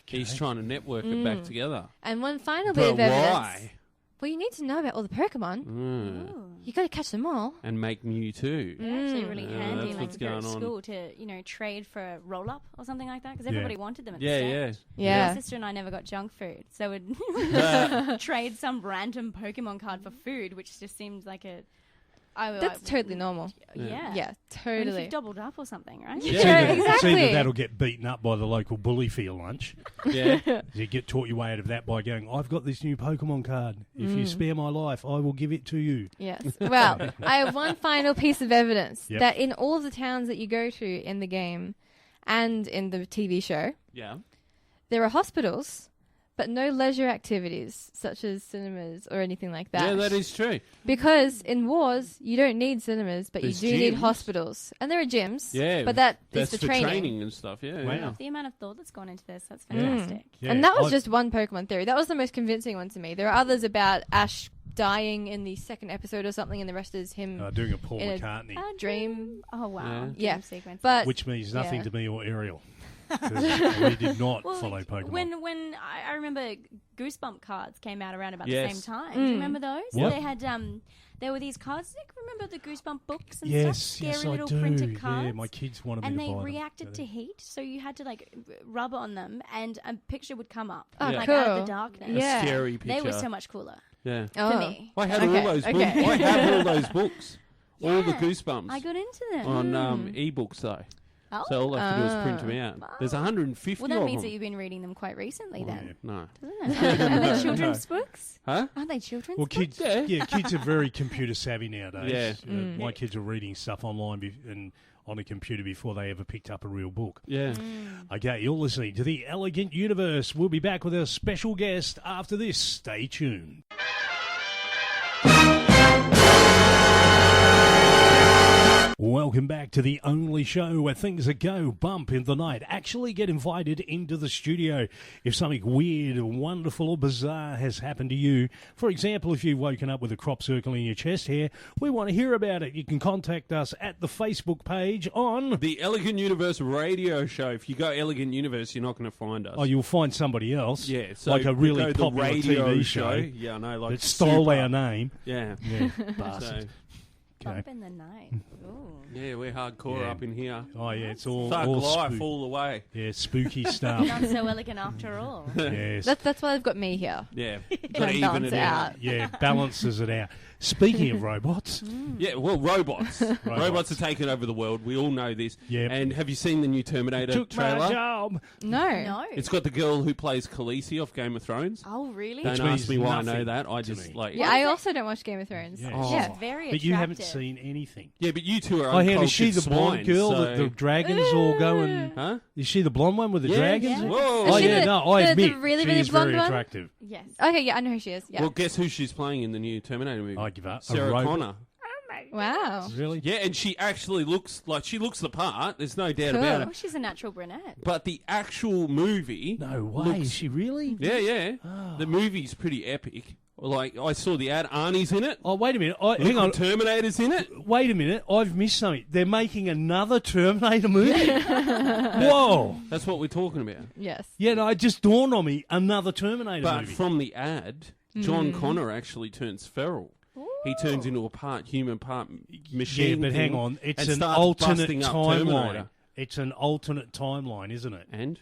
He's trying to network it back together. And one final bit of evidence. Why? Well, you need to know about all the Pokemon. You got to catch them all. And make new too. They're actually really handy, that's like what's if you're at going on. school to, trade for a roll-up or something like that, because everybody wanted them at the Yeah. Yeah. My sister and I never got junk food, so we'd trade some random Pokemon card for food, which just seems like a... That's totally normal. Yeah. Yeah, And if totally. you've doubled up or something, right? Yeah, exactly. It's either that'll get beaten up by the local bully for your lunch. Yeah. You get taught your way out of that by going, I've got this new Pokemon card. If you spare my life, I will give it to you. Yes. Well, I have one final piece of evidence that in all of the towns that you go to in the game and in the TV show, there are hospitals, but no leisure activities such as cinemas or anything like that. Yeah, that is true. Because in wars, you don't need cinemas, but There's you do need gyms. hospitals. And there are gyms. Yeah. But that's for for training. training and stuff. Yeah. Wow. The amount of thought that's gone into this, that's fantastic. Yeah. And that was just one Pokemon theory. That was the most convincing one to me. There are others about Ash dying in the second episode or something, and the rest is him Doing a Paul in a McCartney. dream. Oh, wow. Yeah. Dream sequence. But Which means nothing yeah. to me or Ariel. 'Cause we did not follow Pokemon. When I remember Goosebump cards came out around about Yes. the same time. Do you remember those? What? They had there were these cards. Remember the Goosebump books and yes, stuff? Scary yes, I little do. printed cards. Yeah, my kids wanted and me to they buy reacted them. to heat, so you had to rub on them, and a picture would come up, Oh, out cool. of the darkness. Yeah. A scary picture. They were so much cooler Yeah. for me. I had all those books. I have all those books. All the Yeah. Goosebumps. I got into them. on ebooks though. Oh. So all I have to do is print them out. There's 150 Well, that of means that them. you've been reading them quite recently, then, No. doesn't it? Are they children's books? Huh? Aren't they children's Well, books? kids, kids are very computer savvy nowadays. Yeah. My kids are reading stuff online and on a computer before they ever picked up a real book. Yeah. Okay, you're listening to The Elegant Universe. We'll be back with a special guest after this. Stay tuned. Welcome back to the only show where things that go bump in the night actually get invited into the studio. If something weird, wonderful or bizarre has happened to you, for example, if you've woken up with a crop circle in your chest hair, we want to hear about it. You can contact us at the Facebook page on... The Elegant Universe radio show. If you go Elegant Universe, you're not going to find us. Oh, you'll find somebody else. Yeah, so like a really go the popular radio TV show. Yeah, I know. Like that stole super. our name. Yeah. Yeah, So, bastards. Bump in the night. Ooh. yeah, we're hardcore up in here. Oh, yeah, it's all Thug life spook- all the way. Yeah, spooky stuff. Not so elegant after all. Yes. That's why they've got me here. Yeah. Trying Gotta to even balance it it out. out. Yeah, balances it out. Speaking of robots, Yeah, well, robots. Robots are taking over the world. We all know this. Yep. And have you seen the new Terminator took my trailer? job. No. It's got the girl who plays Khaleesi off Game of Thrones. Oh, really? Don't Which ask me means why I know nothing that. I to just me. like. Yeah, I also don't watch Game of Thrones. Yeah. Oh. Yeah. Very But you haven't attractive. seen anything. Yeah, but you two are Oh, hang on, is she uncultured the blonde swine, girl so... that the dragons all go and... Huh? Is she the blonde one with the Yeah. dragons? Yeah. Whoa. Oh, Is she yeah, the- no, I the admit really, really she's blonde very one? attractive. Yes. Okay, yeah, I know who she is. Yeah. Well, guess who she's playing in the new Terminator movie? I give up. A Sarah robot. Connor. Wow. Really? Yeah, and she actually looks like she looks the part. There's no doubt Cool. about Oh, it. she's a natural brunette. But the actual movie, No way. looks- Is she really? yeah, Oh. the movie's pretty epic. Like I saw the ad, Arnie's in it. Oh, wait a minute. Hang Liquid on. Terminator's in it. Wait a minute. I've missed something. They're making another Terminator movie? Whoa. That's what we're talking about. Yes. Yeah, no, it just dawned on me. Another Terminator But movie. from the ad, John Connor actually turns feral. He turns into a part human, part machine. Yeah, but hang thing on. It's and an starts alternate busting up timeline. Terminator. It's an alternate timeline, isn't it? And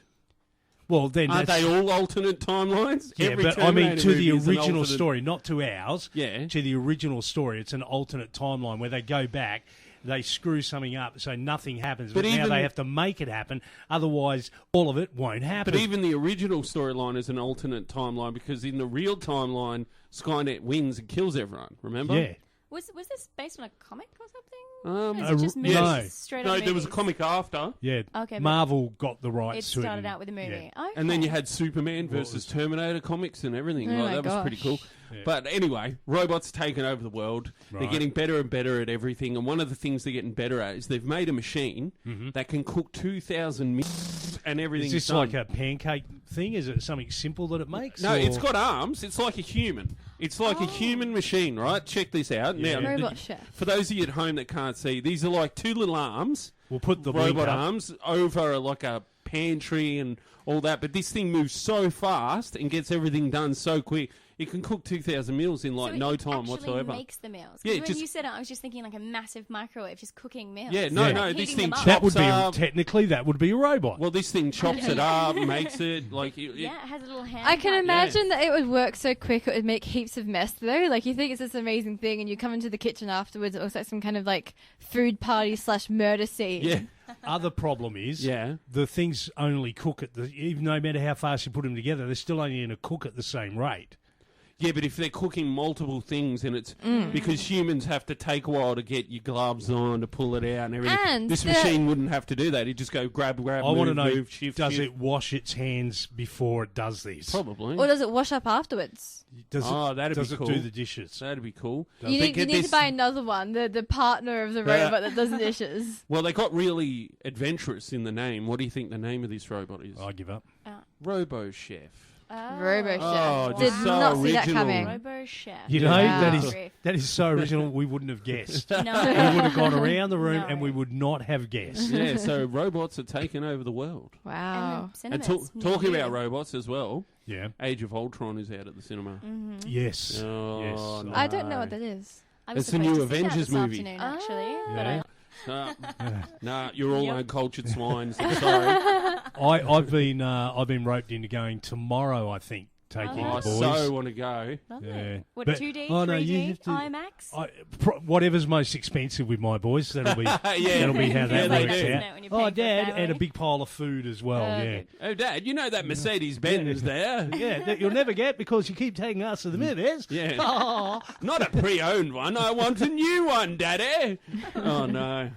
Well, then aren't that's... they all alternate timelines? Yeah, Every but I mean Terminator to the movie is an original alternate- story, not to ours. Yeah. To the original story, it's an alternate timeline where they go back, they screw something up so nothing happens. But now even- they have to make it happen, otherwise all of it won't happen. But even the original storyline is an alternate timeline because in the real timeline, Skynet wins and kills everyone. Remember? yeah. Was this based on a comic or something? Um, Or is it just movies? no. Straight No, up there was a movies? comic after. Yeah, Okay, but Marvel got the It rights to it. started and- out with a movie. yeah. Okay. And then you had Superman Well, it versus was- Terminator comics and everything. Oh Like, my that was pretty gosh. cool. Yeah. But anyway, robots taking over the world. They're Right. getting better and better at everything. And one of the things they're getting better at is they've made a machine that can cook 2,000 meals and everything. Is this like a pancake thing? Is it something simple that it makes? No, or- it's got arms. It's like a human. It's like a human machine, right? Check this out. Yeah. Now, Robot chef. for those of you at home that can't see, these are like two little arms, We'll put the link robot up. arms, over like a pantry and all that. But this thing moves so fast and gets everything done so quick. It can cook 2,000 meals in like So no it time actually whatsoever. makes the meals. 'Cause Yeah, when just- you said it, I was just thinking like a massive microwave just cooking meals. Yeah, no, Yeah. no, Like this heating thing them up. That would be up. technically that would be a robot. Well, this thing chops it up, makes it like. Yeah, it has a little hand. I can part. imagine that it would work so quick it would make heaps of mess though. Like you think it's this amazing thing and you come into the kitchen afterwards, it looks like some kind of like food party / murder scene. Yeah, Other problem is yeah. the things only cook at the... Even no matter how fast you put them together, they're still only going to cook at the same rate. Yeah, but if they're cooking multiple things and it's because humans have to take a while to get your gloves on to pull it out and everything. And this the- machine wouldn't have to do that. He'd just go grab, I move, want to know, move, shift, does shift. it wash its hands before it does this? Probably. Or does it wash up afterwards? Does Oh, that'd does be it cool. do the dishes? That'd be cool. You They need, get you need this- to buy another one, the partner of the robot that does the dishes. Well, they got really adventurous in the name. What do you think the name of this robot is? I give up. Robo Chef. Robo Chef. Oh, Did just so not see that original. coming. Robo Chef. You know, Wow. that is so original, we wouldn't have guessed. No. We would have gone around the room No. and we would not have guessed. Yeah, so robots are taking over the world. Wow. And And the cinemas talking near about you. robots as well, Yeah. Age of Ultron is out at the cinema. Yes. Oh, yes. no. I don't know what that is. I was It's the supposed new to see that Avengers this movie. afternoon, actually. Yeah. Nah, you're all Yep. uncultured swines. I'm sorry. I've been roped into going tomorrow, I think, taking I the boys. so want to go. Lovely. Yeah. What, But- 2D, oh, no, 3D, you have to- IMAX? Whatever's most expensive with my boys, that'll be Yeah. that'll be how Yeah, that they works do. out. When you're paying Oh, for Dad, family. and a big pile of food as well. Yeah, good. Oh, Dad, you know that Mercedes Benz there? yeah, that you'll never get because you keep taking us to the movies. Yeah. Oh. Not a pre-owned one. I want a new one, Daddy. Oh no,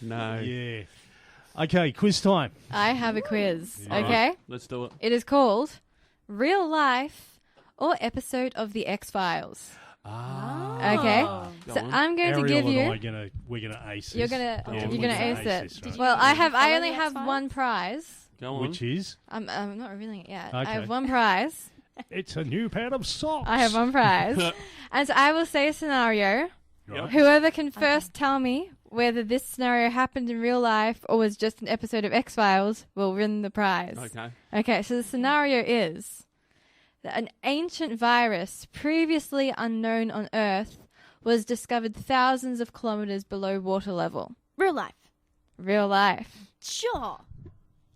no. Yeah. Okay, quiz time. I have a quiz. All right, Okay. let's do it. It is called Real Life or Episode of the X-Files. Okay. Go So on. I'm going Ariel to give and you. we're gonna ace this. You're gonna Yeah, you're we're gonna ace this, it. right? Well, I follow only the have X-Files? one prize. Go on. Which is I'm not revealing it yet. Okay. I have one prize. it's a new pair of socks. I have one prize. And so I will say a scenario. Right. Whoever can first tell me whether this scenario happened in real life or was just an episode of X-Files will win the prize. Okay. Okay, so the scenario is that an ancient virus previously unknown on Earth was discovered thousands of kilometers below water level. Real life. Real life. Sure.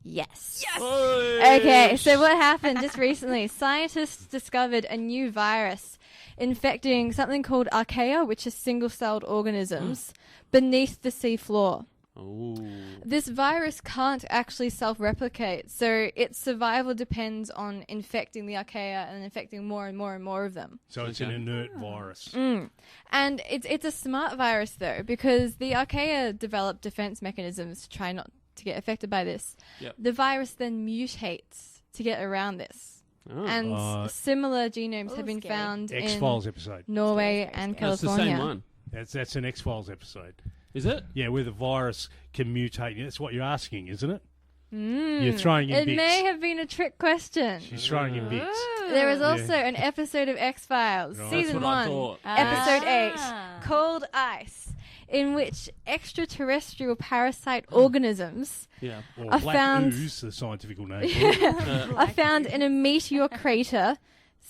Yes. Hey. Okay, so what happened just recently? Scientists discovered a new virus infecting something called archaea, which is single-celled organisms, beneath the sea floor. Oh. This virus can't actually self-replicate, so its survival depends on infecting the archaea and infecting more and more and more of them. So it's an inert virus. And it's a smart virus, though, because the archaea develop defense mechanisms to try not to get affected by this. Yep. The virus then mutates to get around this. Oh. And similar genomes have been found X-Files in episode. Norway and California. That's the same one. That's an X-Files episode. Is it? Yeah, where the virus can mutate. That's what you're asking, isn't it? You're throwing in It bits. may have been a trick question. She's throwing in bits. There was also an episode of X-Files, Right. Season That's what I 1, thought. Episode 8, Cold Ice, in which extraterrestrial parasite organisms Yeah. Or are black found ooze, the scientific name for it. are found in a meteor crater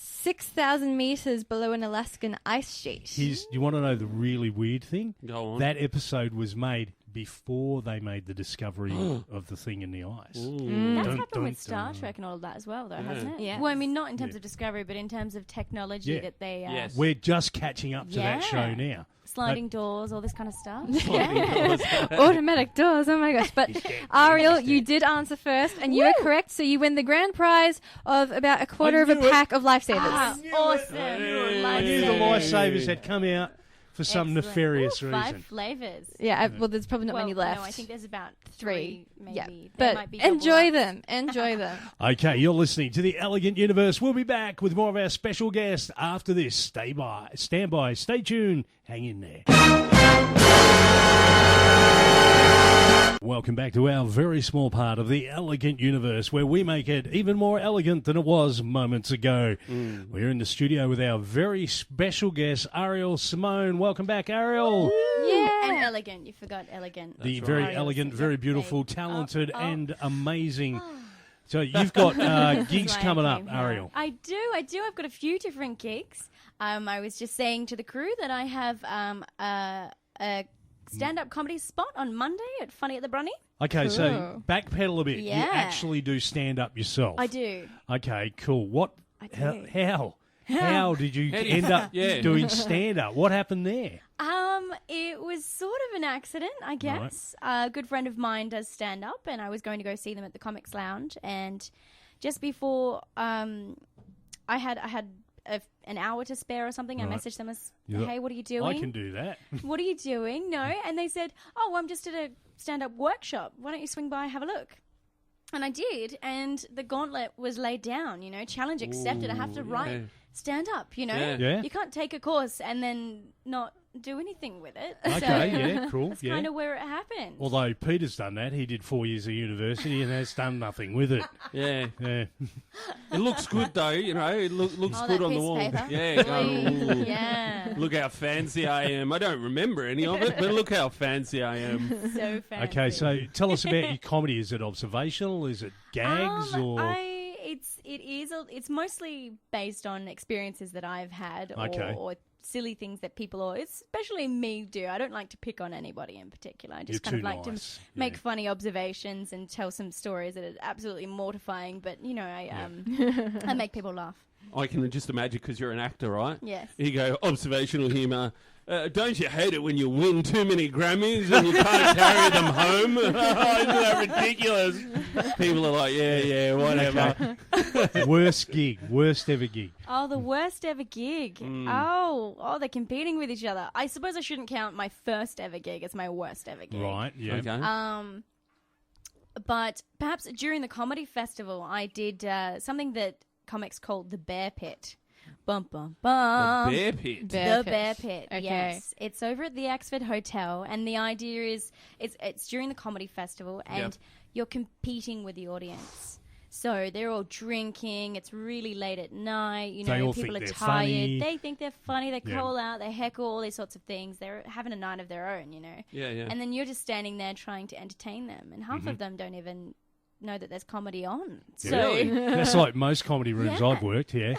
6,000 meters below an Alaskan ice sheet. You want to know the really weird thing? Go on. That episode was made before they made the discovery of the thing in the ice. That's Dun, happened dun, with Star dun. Trek and all of that as well, though, hasn't it? Yeah. Well, I mean, not in terms of discovery, but in terms of technology Yeah. that they... Yes. We're just catching up to that show Yeah. now. Sliding doors, all this kind of stuff. Automatic doors, oh my gosh. But Ariel, you did answer first, and you are correct, so you win the grand prize of about a quarter of a pack of lifesavers. Awesome. I knew the lifesavers had come out for some Excellent. nefarious Ooh, reason. 5 flavors. Yeah, well, there's probably not many left. No, I think there's about 3. 3, maybe. Yeah, There but might be double enjoy ups. them. Enjoy them. Okay, you're listening to the Elegant Universe. We'll be back with more of our special guests after this. Stand by, stay tuned, hang in there. Welcome back to our very small part of the Elegant Universe, where we make it even more elegant than it was moments ago. We're in the studio with our very special guest, Ariel Simone. Welcome back, Ariel. Yeah. And elegant. You forgot elegant. The That's very right. elegant, very beautiful, talented, Oh. and amazing. So you've got gigs Why I coming up, came here. Ariel. I do. I've got a few different gigs. I was just saying to the crew that I have a stand-up comedy spot on Monday at Funny at the Brunny. Okay, so Cool. backpedal a bit. Yeah. You actually do stand up yourself. I do. Okay, cool. What? I do. How did you How do you- end up Yeah. doing stand up? What happened there? It was sort of an accident, I guess. A good friend of mine does stand up, and I was going to go see them at the Comics Lounge. And just before I had an hour to spare or something, Right. I messaged them as, You thought, "Hey, what are you doing? I can do that. What are you doing?" No, and they said, "Oh, I'm just at a stand-up workshop. Why don't you swing by and have a look?" And I did, and the gauntlet was laid down. You know, challenge accepted. I have to write stand up. You know, Yeah. you can't take a course and then not do anything with it. Okay, so yeah, cool. That's Yeah. kind of where it happened. Although Peter's done that, he did 4 years of university and has done nothing with it. Yeah. Yeah. It looks good, though, you know. It looks Oh, good that on the piece of wall. paper? Yeah. Go, Yeah. Look how fancy I am. I don't remember any of it, but look how fancy I am. So fancy. Okay, so tell us about your comedy. Is it observational? Is it gags? Or It's mostly based on experiences that I've had Okay. or silly things that people, or especially me, do. I don't like to pick on anybody in particular. I just You're kind of too like nice. to make funny observations and tell some stories that are absolutely mortifying, but you know, I make people laugh. I can just imagine, because you're an actor, right? Yes. You go, observational humour. Don't you hate it when you win too many Grammys and you can't carry them home? Isn't that ridiculous? People are like, yeah, whatever. worst ever gig. Oh, the worst ever gig. Oh, they're competing with each other. I suppose I shouldn't count my first ever gig as my worst ever gig. Right, yeah. Okay. But perhaps during the comedy festival, I did something that comics called the Bear Pit. Bum, bum, bum. The Bear Pit. The Bear Pit, Okay. yes. It's over at the Axford Hotel, and the idea is it's during the comedy festival, and you're competing with the audience. So they're all drinking. It's really late at night. You They know, all people think are they're tired. funny. They think they're funny. They Yeah. call out. They heckle. All these sorts of things. They're having a night of their own. You know. Yeah, yeah. And then you're just standing there trying to entertain them, and half of them don't even know that there's comedy on. So, Really? That's like most comedy rooms Yeah. I've worked, yeah.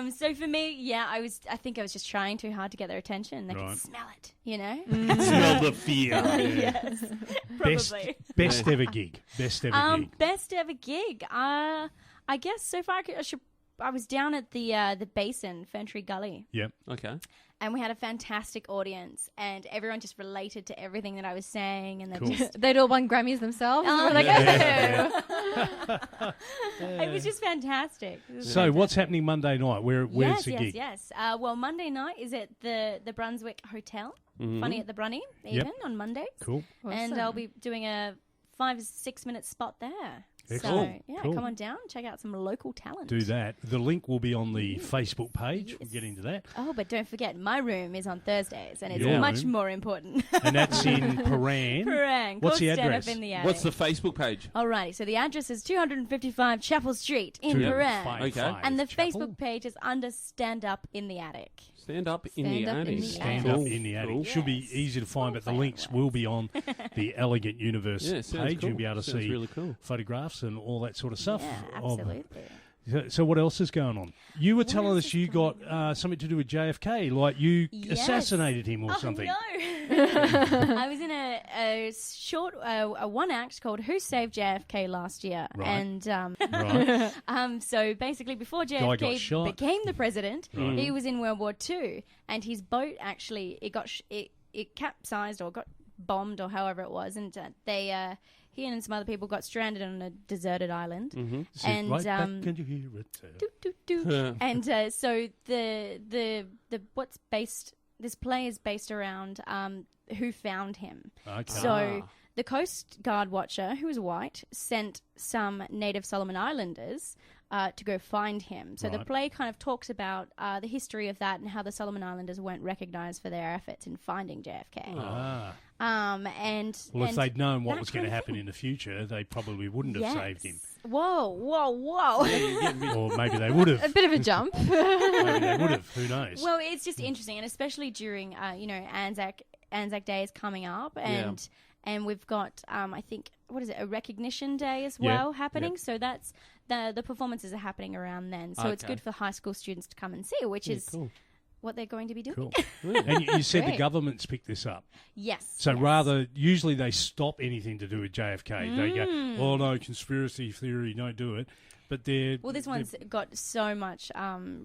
so for me, I think I was just trying too hard to get their attention. They Right. could smell it, you know. Smell the fear. Yes, probably. Best ever gig. Best ever gig. Best ever gig. I guess so far I should I was down at the basin, Ferntree Gully. Yep. Okay. And we had a fantastic audience, and everyone just related to everything that I was saying, and Cool. They'd all won Grammys themselves. Oh, We're like, it was just fantastic. So what's happening Monday night? Where's the gig? Yes. Well, Monday night is at the Brunswick Hotel. Funny at the Brunny, even on Mondays. Cool. And I'll be doing a 5-6 minute spot there. Excellent. So, Cool. come on down, check out some local talent. Do that. The link will be on the Facebook page. We'll get into that. Oh, but don't forget, my room is on Thursdays, and it's Your much room. more important. And that's in Paran. Paran. What's the Called Stand address? Up in the Attic. What's the Facebook page? Alrighty, so the address is 255 Chapel Street in Paran. Okay. And the Chapel. Facebook page is under Stand Up in the Attic. Stand up in the attic. Stand up in the attic. Should be easy to find, but the links will be on the Elegant Universe Yeah, sounds page. cool. You'll be able to Sounds see really cool. photographs and all that sort of stuff. Yeah, absolutely. So what else is going on? You were telling us you got something to do with JFK, like you assassinated him or something. No. I was in a short, a one act called "Who Saved JFK" last year, Right. and so basically before Guy got JFK shot. became the president, Right. he was in World War II, and his boat actually it capsized or got bombed or however it was, and he and some other people got stranded on a deserted island, Sit and right back and you hear it. and so the what's based. This play is based around who found him. Okay. So the Coast Guard watcher, who was white, sent some native Solomon Islanders to go find him. So the Right. play kind of talks about the history of that and how the Solomon Islanders weren't recognized for their efforts in finding JFK. And Well, if and they'd known what that was going to kind of happen thing. in the future, they probably wouldn't have saved him. Whoa. Or maybe they would have. a bit of a jump. Maybe they would have. Who knows? Well, it's just interesting, and especially during, Anzac Day is coming up, and we've got, I think, what is it, a recognition day as well happening. Yep. So that's the performances are happening around then. So it's Okay. good for high school students to come and see, which is cool. what they're going to be doing. Cool. And you said the Great. government's picked this up. Yes. So yes. rather, usually they stop anything to do with JFK. They go, oh no, conspiracy theory, don't do it. But they're... Well, this one's got so much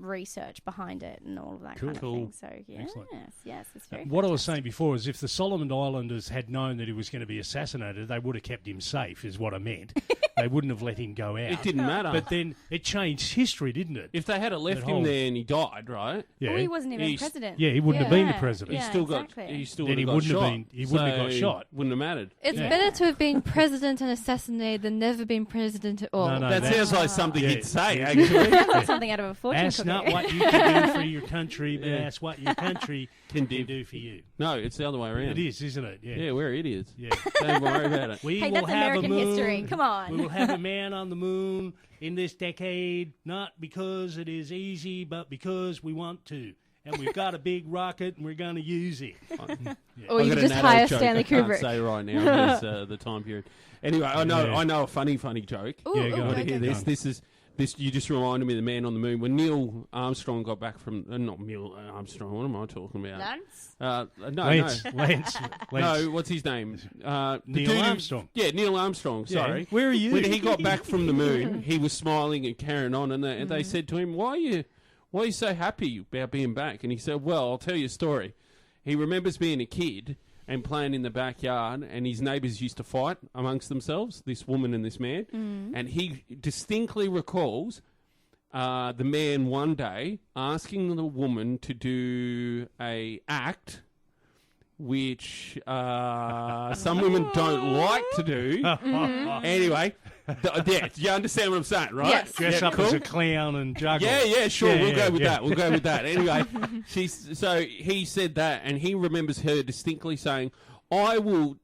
research behind it and all of that kind of thing. So, Excellent. yes, it's very What I was saying before is if the Solomon Islanders had known that he was going to be assassinated, they would have kept him safe, is what I meant. They wouldn't have let him go out. It didn't matter. But then it changed history, didn't it? If they had left That him whole- there and he died, right? Yeah. Well, he wasn't even president. Yeah, he wouldn't have been the president. He still got. He still Then he would've wouldn't got have shot. been- he wouldn't have got So shot. Wouldn't have mattered. It's better to have been president and assassinated than never been president at all. No, That that's- sounds like something Yeah. he'd say. Actually, That's something out of a fortune Ask cookie. not what you can do for your country, but ask what your country Can can do for you. no, it's the other way around. It is, isn't it? Yeah. Yeah, we're idiots. Yeah. Don't worry about it. We Hey, will that's have American a moon. history. Come on. We will have a man on the moon in this decade, not because it is easy, but because we want to. And we've got a big rocket, and we're going to use it. Or I've you got could an just adult hire joke Stanley I can't Kubrick. say right now. Here's the time period. Anyway, I know a funny joke. Ooh, Yeah, ooh, go You on. want to okay. hear this? This you just reminded me of the man on the moon when Neil Armstrong got back from not Neil Armstrong. What am I talking about? Lance? Lance. No, what's his name? The Neil dude who- Armstrong. Yeah, Neil Armstrong. Yeah. Sorry. Where are you? When he got back from the moon, he was smiling and carrying on, and they said to him, "Why are you so happy about being back?" And he said, "Well, I'll tell you a story. He remembers being a kid and playing in the backyard, and his neighbours used to fight amongst themselves, this woman and this man, and he distinctly recalls." The man one day asking the woman to do a act which some women don't like to do. Anyway, you understand what I'm saying, right? Yes. Dress up as a clown and juggle. Yeah, sure. Yeah, we'll go with yeah. that. We'll go with that. Anyway, so he said that, and he remembers her distinctly saying, "I will."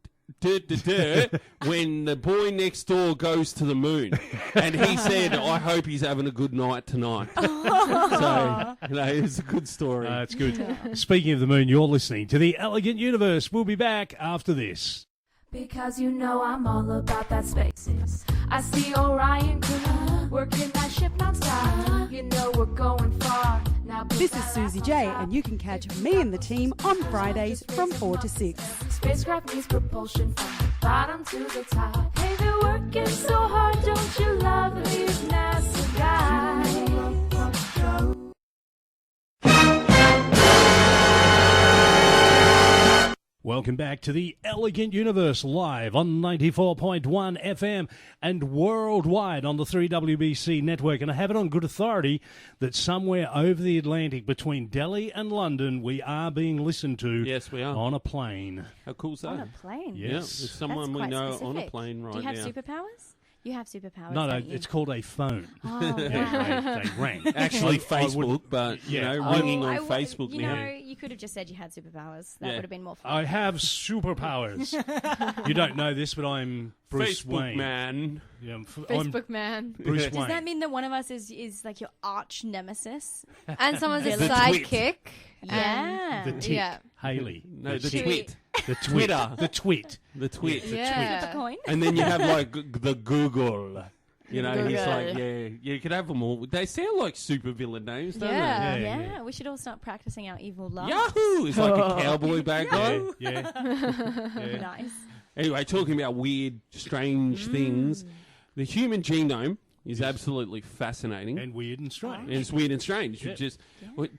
When the boy next door goes to the moon, and he said, "I hope he's having a good night tonight." So it's a good story. It's good. Speaking of the moon, you're listening to the Elegant Universe. We'll be back after this. Because you know I'm all about that spaces. I see Orion crew working that ship non-stop. You know we're going far. Now This is Susie J, and you can catch me and the team on Fridays from 4 to 6. Spacecraft needs propulsion from the bottom to the top. Hey, they're working so hard, don't you love these NASA guys? Welcome back to the Elegant Universe, live on 94.1 FM and worldwide on the 3WBC network. And I have it on good authority that somewhere over the Atlantic between Delhi and London, we are being listened to. Yes, we are. On a plane. How cool's that? On a plane? Yes. Yeah, there's someone That's we quite know specific. on a plane right now. Do you have superpowers? You have superpowers, No, don't you? it's called a phone. Oh, Yeah, they rang. Actually, I would- Facebook, but, yeah. you know, ringing I on would- Facebook you now. know, you could have just said you had superpowers. That Yeah. would have been more fun. I have superpowers. You don't know this, but I'm Bruce Facebook Wayne. man. Yeah, I'm Facebook man. Bruce Yeah. Does Wayne. that mean that one of us is like your arch nemesis? And someone's a The sidekick. Yeah. The tit. Yeah. Haley. No, the tit. tweet. The Twitter. The tweet. The tweet. Yeah. Flip a coin. And then you have, like, the Google. You know, he's Google. like, yeah, you could have them all. They sound like supervillain names, don't Yeah. they? Yeah, we should all start practicing our evil laugh. Yahoo! It's like a cowboy bad guy. Yeah. Yeah. Nice. Anyway, talking about weird, strange things, the human genome is absolutely fascinating. And weird and strange. And it's weird and strange. Yeah.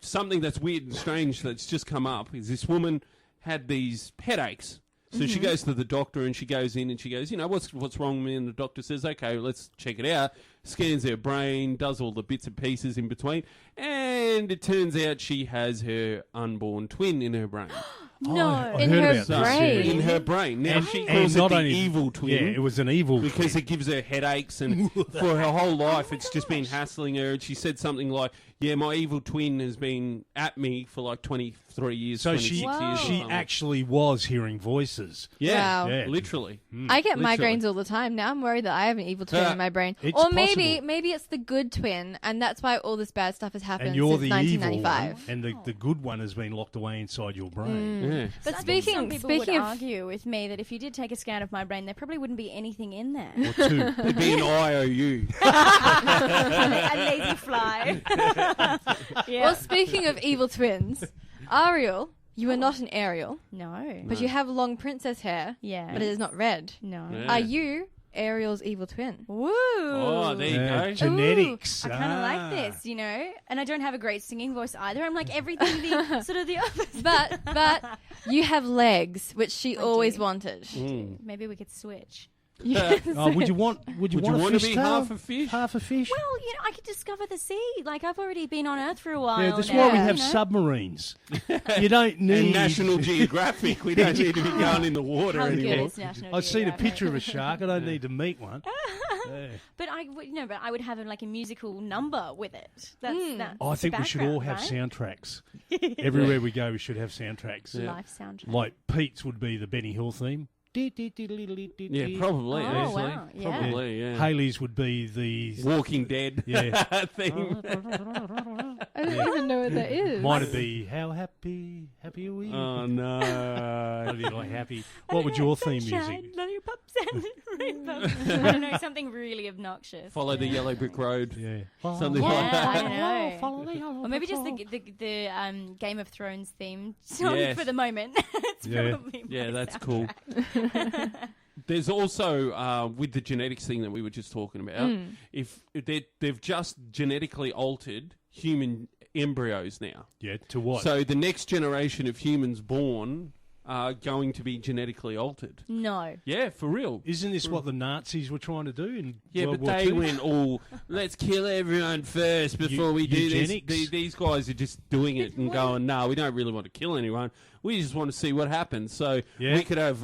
Something that's weird and strange that's just come up is this woman had these headaches. So she goes to the doctor and she goes in and she goes, you know, what's wrong with me? And the doctor says, okay, let's check it out. Scans her brain, does all the bits and pieces in between. And it turns out she has her unborn twin in her brain. No. I In heard her about this, brain. yeah. In her brain. Now, she And calls it not the only- evil twin. Yeah, it was an evil Because twin. it gives her headaches, and for her whole life, it's just been hassling her. And she said something like, "Yeah, my evil twin has been at me for like 23 years, So 26 she years." or she something." actually was hearing voices. yeah, Wow. Yeah. literally. I get Literally. migraines all the time. Now I'm worried that I have an evil twin in my brain. It's Or maybe possible. maybe it's the good twin, and that's why all this bad stuff has happened And you're since the evil 1995. one, and the good one has been locked away inside your brain. Yeah. But I think some speaking people speaking would of argue with me that if you did take a scan of my brain, there probably wouldn't be anything in there. Or two. It'd be an IOU. A lazy fly. yeah. well, speaking of evil twins, Ariel, you are not an Ariel, no. but you have long princess hair, Yeah. but it is not red. No. Yeah. Are you Ariel's evil twin? Woo. Oh, there you go. Genetics. I kind of Ah. like this, you know, and I don't have a great singing voice either. I'm like everything the sort of the opposite. But you have legs, which she I always do. wanted. Mm. Maybe we could switch. Oh, would you want a Would you want to fish be tail? half a fish? Half a fish? Well, you know, I could discover the sea. Like I've already been on Earth for a while. Yeah, that's now, why we you have know. submarines. You don't need And National Geographic. We don't need to be going in the water How good anymore. is National I've seen a Geographic? picture of a shark. I don't need to meet one. Yeah. But I would, but I would have like a musical number with it. That's I think the we should all background, have right? soundtracks. Everywhere we go, we should have soundtracks. Life soundtrack. Like Pete's would be the Benny Hill theme. Yeah, probably. Oh, actually. wow, yeah. Probably, yeah. Haley's would be the Walking Dead Yeah. thing. I don't even know what that is. Mine would be how happy are we? Oh, no. That'd be like happy. What would your theme Sunshine, music? lollipops and rainbows. I don't know, something really obnoxious. Follow the yellow brick road. Yeah. Something Yeah, like that. I don't know. Follow the yellow Or maybe just the Game of Thrones theme song Yes. for the moment. It's Yeah. probably my Yeah, that's cool. soundtrack. There's also, with the genetics thing that we were just talking about, if they've just genetically altered human embryos now. Yeah, to what? So the next generation of humans born are going to be genetically altered. No. Yeah, for real. Isn't this what the Nazis were trying to do in Yeah, World but War they II? went all, let's kill everyone first before we do eugenics? this. These guys are just doing it and going, no, we don't really want to kill anyone. We just want to see what happens. So Yeah. we could have,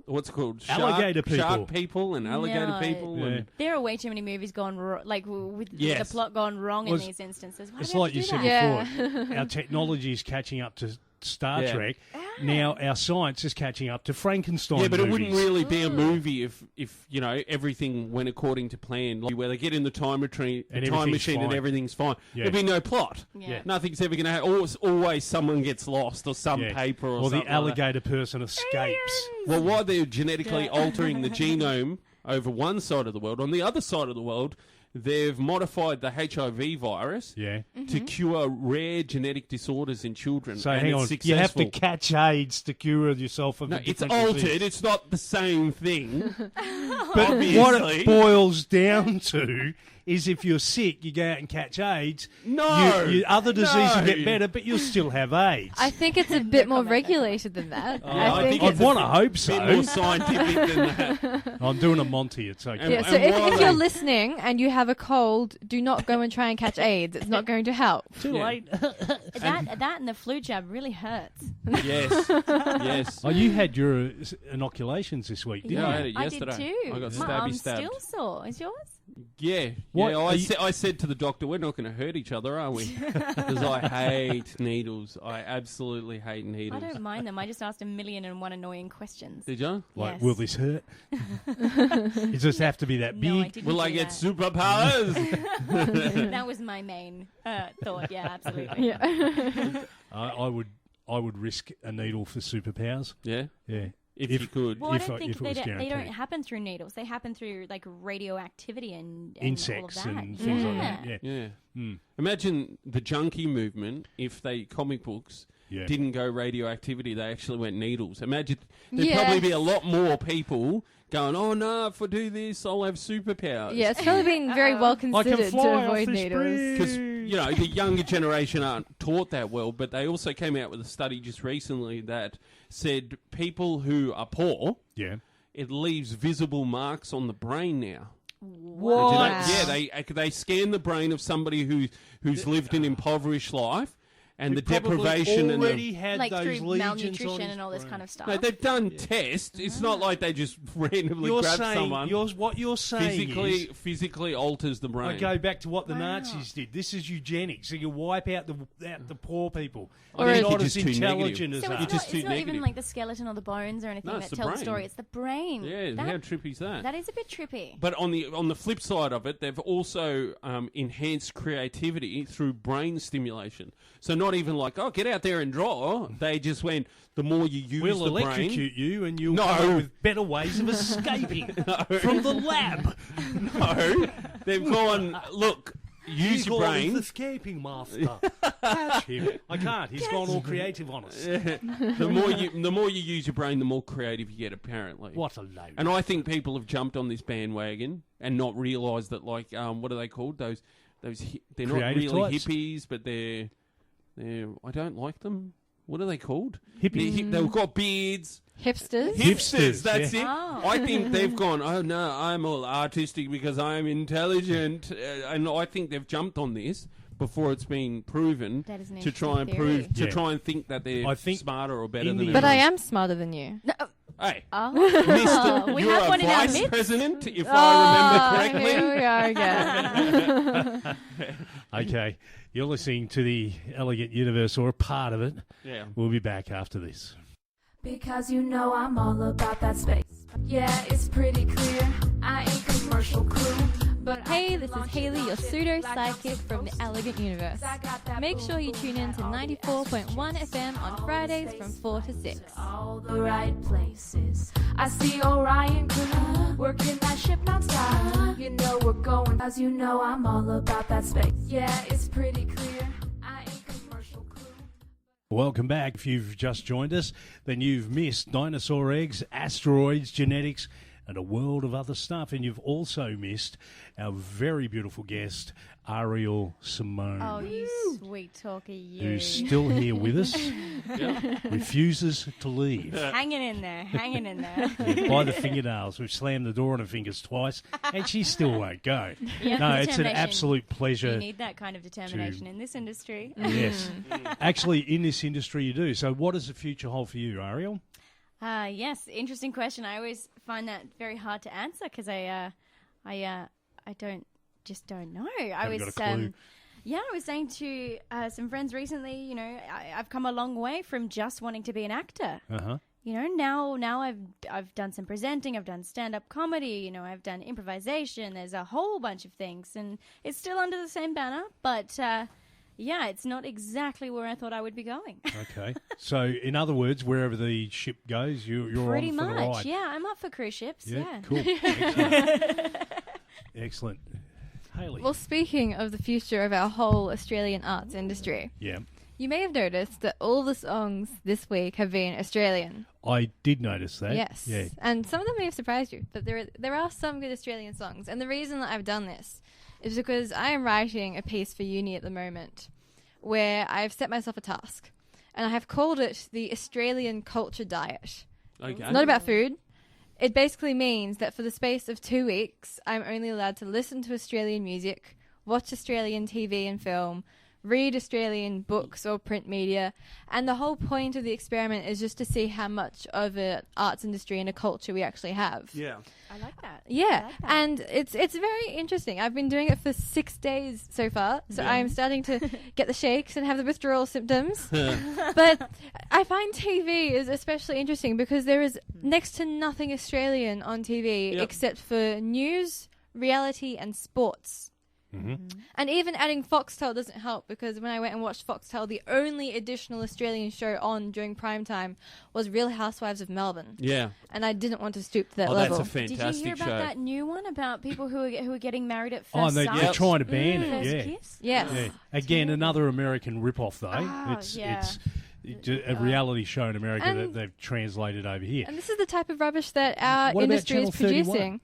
what's it called? Alligator people. Shark people and alligator No. people. Yeah. And, There are way too many movies gone with Yes. the plot gone wrong Well, in these instances. Why It's do we like have you to said do that? before. Yeah. Our technology is catching up to Star Yeah. Trek. Now our science is catching up to Frankenstein yeah, but movies. it wouldn't really be a movie if you know everything went according to plan, like where they get in the time machine, And and everything's fine. everything's fine. Yeah. There'd be no plot. Yeah. Nothing's ever going to happen. Always someone gets lost or some Yeah. paper or Or something. the like that. alligator person escapes. Well, while they're genetically altering the genome over one side of the world, on the other side of the world, they've modified the HIV virus Yeah. to cure rare genetic disorders in children. So and hang it's on, successful. you have to catch AIDS to cure yourself of No, a it's different altered. disease. It's not the same thing. But what obviously. it boils down to is if you're sick, you go out and catch AIDS. No, other diseases no. get better, but you'll still have AIDS. I think it's a bit more regulated than that. I think I'd it's want to a hope bit so. more scientific than that. I'm doing a Monty. It's okay. Yeah, so if you're listening and you have a cold, do not go and try and catch AIDS. It's not going to help. Too late. That and the flu jab really hurts. Yes, yes. Oh, you had your inoculations this week, didn't Yeah, I you? had it yesterday. I did too. I got My arm's stabbed. still sore. Is yours? Yeah, What yeah. are you- I said to the doctor, we're not going to hurt each other, are we? Because I hate needles. I absolutely hate I needles. don't mind them. I just asked 1,000,001 annoying questions. Did you? Like, Yes. will this hurt? Does this have to be that No, I big? didn't Will I do get that. superpowers? That was my main thought. Yeah, absolutely. Yeah. I would risk a needle for superpowers. Yeah, Yeah. if you could. Well, I don't think if it they was don't guaranteed. happen through needles. They happen through like radioactivity and Insects all of that. and things like Yeah. that. Yeah. Yeah. Mm. Imagine the junkie movement if they comic books Yeah. didn't go radioactivity, they actually went needles. Imagine there'd Yeah. probably be a lot more people going, oh no, if I do this, I'll have superpowers. Yeah, it's probably been very well I can considered fly to off avoid this needles. Because, you know, the younger generation aren't taught that well, but they also came out with a study just recently that said people who are poor, Yeah. it leaves visible marks on the brain now. What? Yeah, they scan the brain of somebody who's lived an impoverished life, and the deprivation and already the, had Like those through lesions on malnutrition his and all this brain. kind of stuff. no, they've done tests. It's not like they just randomly You're grab saying someone. what you're saying is, Physically alters the brain. I go back to what the Wow. Nazis did. This is eugenics. So you wipe out the poor people. I They're think not you're as just too intelligent negative. as So us. it's just not, too it's not even negative. like the skeleton or the bones or anything No, that it's the tells the brain. story. It's the brain. Yeah, how trippy is that? That is a bit trippy. But on the flip side of it, they've also enhanced creativity through brain stimulation. So not even like, oh, get out there and draw. They just went, the more you use We'll the brain... electrocute you and you'll No. come up with better ways of escaping from the lab. No, they've gone, look, use your brain. The escaping master. Catch him. I can't. He's gone all creative on us. The more you use your brain, the more creative you get, apparently. What a load. And I think people have jumped on this bandwagon and not realised that, like, what are they called? They're not Creative really types? hippies, but they're I don't like them. What are they called? Hippies. They've got beards. Hipsters? Hipsters, that's yeah. it. Oh. I think they've gone, oh no, I'm all artistic because I'm intelligent. And I think they've jumped on this before it's been proven That is an to try and interesting prove, to theory. try and think that they're I think smarter or better in than the- But I everyone. am smarter than you. No, Hey, oh, Mister, we you're have a one in our vice midst. president, if I remember Here correctly. we are again. Okay. You're listening to the Elegant Universe, or a part of it. Yeah. We'll be back after this. Because you know I'm all about that space. Yeah, it's pretty clear. I ain't commercial crew. But Hey, this is Haley, your pseudo-psychic from the Elegant Universe. Make sure you tune in to 94.1 FM on Fridays from 4 to 6. all the right places. I see Orion crew working that ship non-stop. You know we're going, cause you know I'm all about that space. Yeah, it's pretty clear. I ain't commercial crew. Welcome back. If you've just joined us, then you've missed dinosaur eggs, asteroids, genetics, and a world of other stuff. And you've also missed our very beautiful guest, Ariel Simone, Oh, you sweet talker, you. who's still here with us, refuses to leave. Hanging in there, hanging in there. Yeah, by the fingernails. We've slammed the door on her fingers twice, and she still won't go. Yeah, No, it's an determination. absolute You pleasure. need that kind of determination in this industry. Yes. Actually, in this industry, you do. So what does the future hold for you, Ariel? Yes, interesting question. I always find that very hard to answer because I don't know. Haven't got a clue. I was saying to some friends recently, you know, I've come a long way from just wanting to be an actor. Uh-huh. You know, now I've done some presenting, I've done stand-up comedy, you know, I've done improvisation. There's a whole bunch of things, and it's still under the same banner, but it's not exactly where I thought I would be going. Okay. So, in other words, wherever the ship goes, you're Pretty on for the much, ride. yeah. I'm up for cruise ships. Yeah, Cool. Excellent. Excellent. Haley. Well, speaking of the future of our whole Australian arts industry, Yeah. you may have noticed that all the songs this week have been Australian. I did notice that. Yes. Yeah. And some of them may have surprised you, but there are some good Australian songs. And the reason that I've done this is because I am writing a piece for uni at the moment where I've set myself a task. And I have called it the Australian Culture Diet. Okay. It's not about food. It basically means that for the space of 2 weeks, I'm only allowed to listen to Australian music, watch Australian TV and film, read Australian books or print media, and the whole point of the experiment is just to see how much of an arts industry and a culture we actually have. Yeah. I like that. Yeah, I like that. and it's very interesting. I've been doing it for 6 days so far, so I'm starting to get the shakes and have the withdrawal symptoms. But I find TV is especially interesting because there is next to nothing Australian on TV except for news, reality, and sports. And even adding Foxtel doesn't help because when I went and watched Foxtel, the only additional Australian show on during prime time was Real Housewives of Melbourne. Yeah. And I didn't want to stoop to that Oh, level. that's a fantastic show. Did you hear about that new one about people who are getting married at Oh, first and sight? they're trying to ban it. First Yeah. kiss? Yes. Yeah. Again, another American rip-off, though. Oh, it's a reality show in America And- that they've translated over here. And this is the type of rubbish that our What about industry is Channel 31? producing.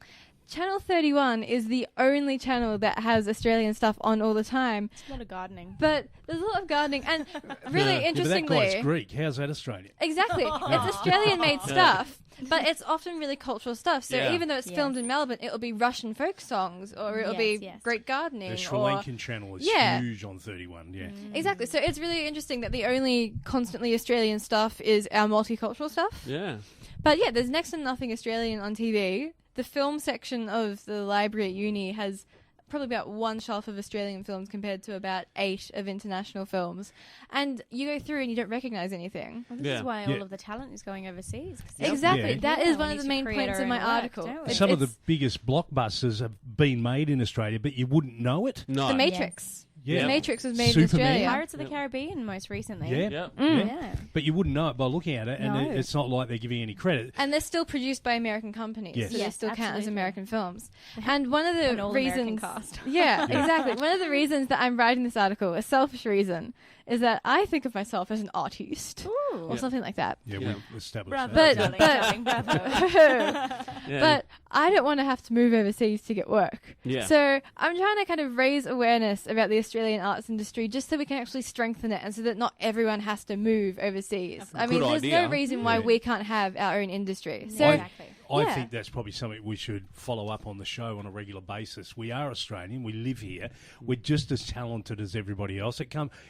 Channel 31 is the only channel that has Australian stuff on all the time. It's a lot of gardening. But there's a lot of gardening. And really Yeah, but interestingly... that guy's Greek. How's that Australian? Exactly. It's Australian-made stuff, but it's often really cultural stuff. So Yeah. even though it's filmed in Melbourne, it'll be Russian folk songs or it'll be great gardening. The Sri or- Lankan channel is Yeah. huge on 31, yeah. Exactly. So it's really interesting that the only constantly Australian stuff is our multicultural stuff. Yeah. But yeah, there's next to nothing Australian on TV. The film section of the library at uni has probably about one shelf of Australian films compared to about 8 of international films. And you go through and you don't recognise anything. Well, this is why all of the talent is going overseas. Exactly. Yeah. That Yeah, is we one need of the to main create points our of my own work, article. don't we? Some of the biggest blockbusters have been made in Australia, but you wouldn't know it. No. The Matrix. Yeah. The Matrix was made in Superman. Australia. Pirates of the Caribbean most recently. Yeah. Yeah. But you wouldn't know it by looking at it, and No. it's not like they're giving any credit. And they're still produced by American companies, Yes. so they Yes, still count as absolutely. American films. And one of the An all-American reasons, cast. yeah, exactly. One of the reasons that I'm writing this article, a selfish reason, is that I think of myself as an artist or something like that. Yeah, we've established Bravo, that. darling, bravo. But I don't want to have to move overseas to get work. Yeah. So I'm trying to kind of raise awareness about the Australian arts industry just so we can actually strengthen it and so that not everyone has to move overseas. I mean, Good there's idea. no reason why Yeah. we can't have our own industry. So Exactly. I Yeah. think that's probably something we should follow up on the show on a regular basis. We are Australian. We live here. We're just as talented as everybody else.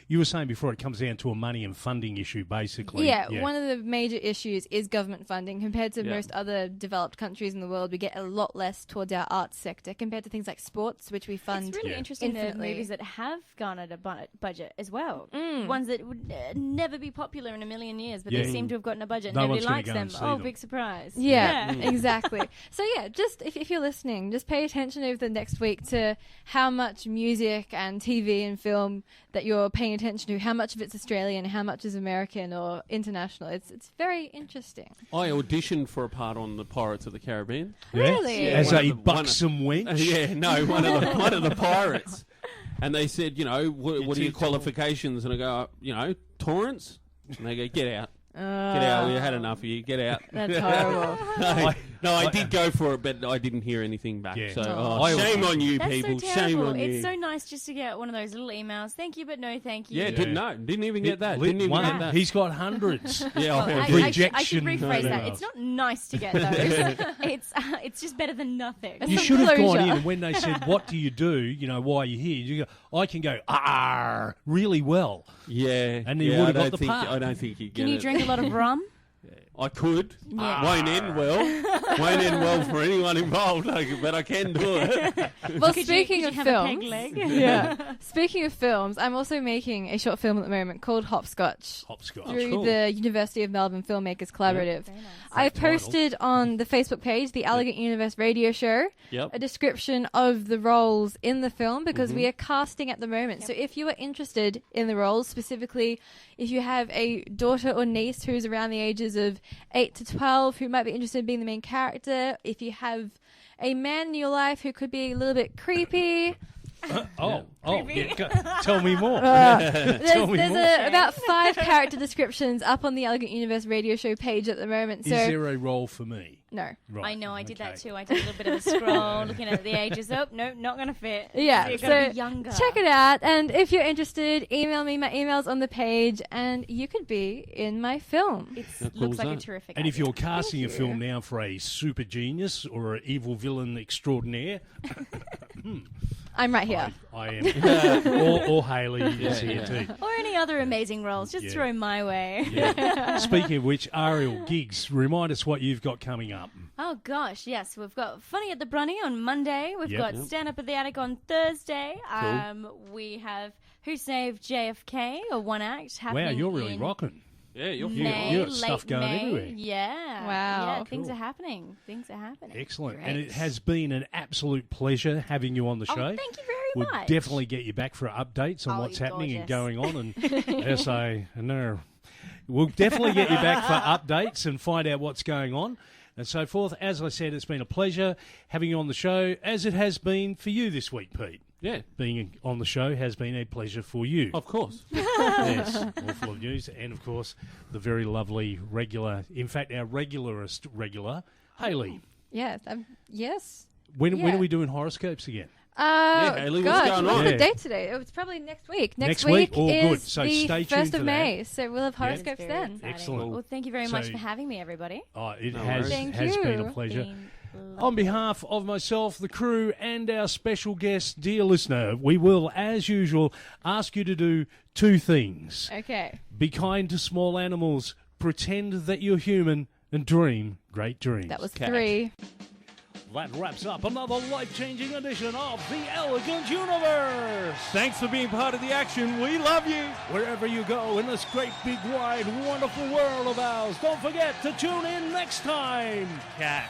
You were saying before, it comes down to a money and funding issue, basically. Yeah, one of the major issues is government funding. Compared to Yeah. most other developed countries in the world, we get a lot less towards our arts sector compared to things like sports, which we fund It's really Yeah. interesting the infinitely. movies that have garnered a budget as well. Mm. Ones that would never be popular in a million years, but Yeah. they seem to have gotten a budget. No Nobody one's gonna likes go them. and see Oh, them. big surprise. Yeah, exactly. So yeah, just if you're listening, just pay attention over the next week to how much music and TV and film that you're paying attention to, how much of it's Australian, how much is American or international. It's very interesting. I auditioned for a part on the Pirates of the Caribbean. Yeah? Really? As One a of the- buxom wench? Yeah, no, one of the pirates. And they said, what are your qualifications? And I go, Torrance? And they go, get out. Get out. We had enough of you. Get out. That's horrible. I did go for it, but I didn't hear anything back. Yeah. So, Oh. shame on you, That's people. so Shame terrible. on you. It's so nice just to get one of those little emails. Thank you, but no thank you. Yeah, didn't even get that. Lit Didn't even one. get that. He's got hundreds. Yeah, Well, I I heard should rejection rephrase that. emails. It's not nice to get those. it's just better than nothing. You Some should have gone closure. in, and when they said, "What do you do?" Why are you here? You go, I can go really well. Yeah, And he yeah, would've I got don't the think- part. I don't think you get Can you it. drink a lot of rum? I could. Yeah. Won't end well. Won't end well for anyone involved, but I can do it. Well, Could speaking you of have a peg films, leg? yeah. Speaking of films, I'm also making a short film at the moment called Hopscotch Hopscotch. through cool. the University of Melbourne Filmmakers Collaborative. Very nice. I Title. posted on the Facebook page, the Elegant Universe Radio Show, Yep. a description of the roles in the film because we are casting at the moment. So if you are interested in the roles, specifically if you have a daughter or niece who's around the ages of 8 to 12 who might be interested in being the main character, if you have a man in your life who could be a little bit creepy, Tell me more. there's me more. about 5 character descriptions up on the Elegant Universe Radio Show page at the moment. Is So there a role for me? No. Right. I know, I did that okay. too. I did a little bit of a scroll, looking at the ages. Oh, no, not going to fit. Yeah, You're so going to be younger. check it out. And if you're interested, email me. My email's on the page, and you could be in my film. It looks like a terrific And if idea. you're casting a Thank film you. now for a super genius or an evil villain extraordinaire, I'm right here. I am. or Hayley is here too. Or any other amazing roles, just Yeah. throw my way. Yeah. Speaking of which, Ariel, gigs, remind us what you've got coming up. Oh gosh, yes, we've got Funny at the Brunny on Monday. We've got Stand Up at the Attic on Thursday. We have Who Saved JFK, a one act happening. Wow, you're really in rocking. Yeah, you're May, you got late stuff going May. everywhere. Yeah. Wow. Yeah, things Cool. are happening. Things are happening. Excellent. Great. And it has been an absolute pleasure having you on the show. Oh, thank you very We'll much. definitely get you back for updates on Oh, what's you're happening and gorgeous. going on. And as I know, we'll definitely get you back for updates and find out what's going on and so forth. As I said, it's been a pleasure having you on the show, as it has been for you this week, Pete. Yeah. Being on the show has been a pleasure for you. Of course. Yes, all full of news. And, of course, the very lovely regular, in fact, our regularist regular, Hayley. Yes. Yes. When Yeah. are we doing horoscopes again? Hayley, what's gosh, going what's on? the Yeah. date today? It's probably next week. Next week? Oh, is good. So the stay 1st tuned of for that. May, so we'll have Yeah. horoscopes Very then. exciting. Excellent. Well, thank you very much So- for having me, everybody. Oh, it No has worries. Thank been a you. pleasure. Been On behalf of myself, the crew, and our special guest, dear listener, we will, as usual, ask you to do two things. Okay. Be kind to small animals, pretend that you're human, and dream great dreams. That was Catch. 3. That wraps up another life-changing edition of The Elegant Universe. Thanks for being part of the action. We love you. Wherever you go in this great, big, wide, wonderful world of ours, don't forget to tune in next time. Cat.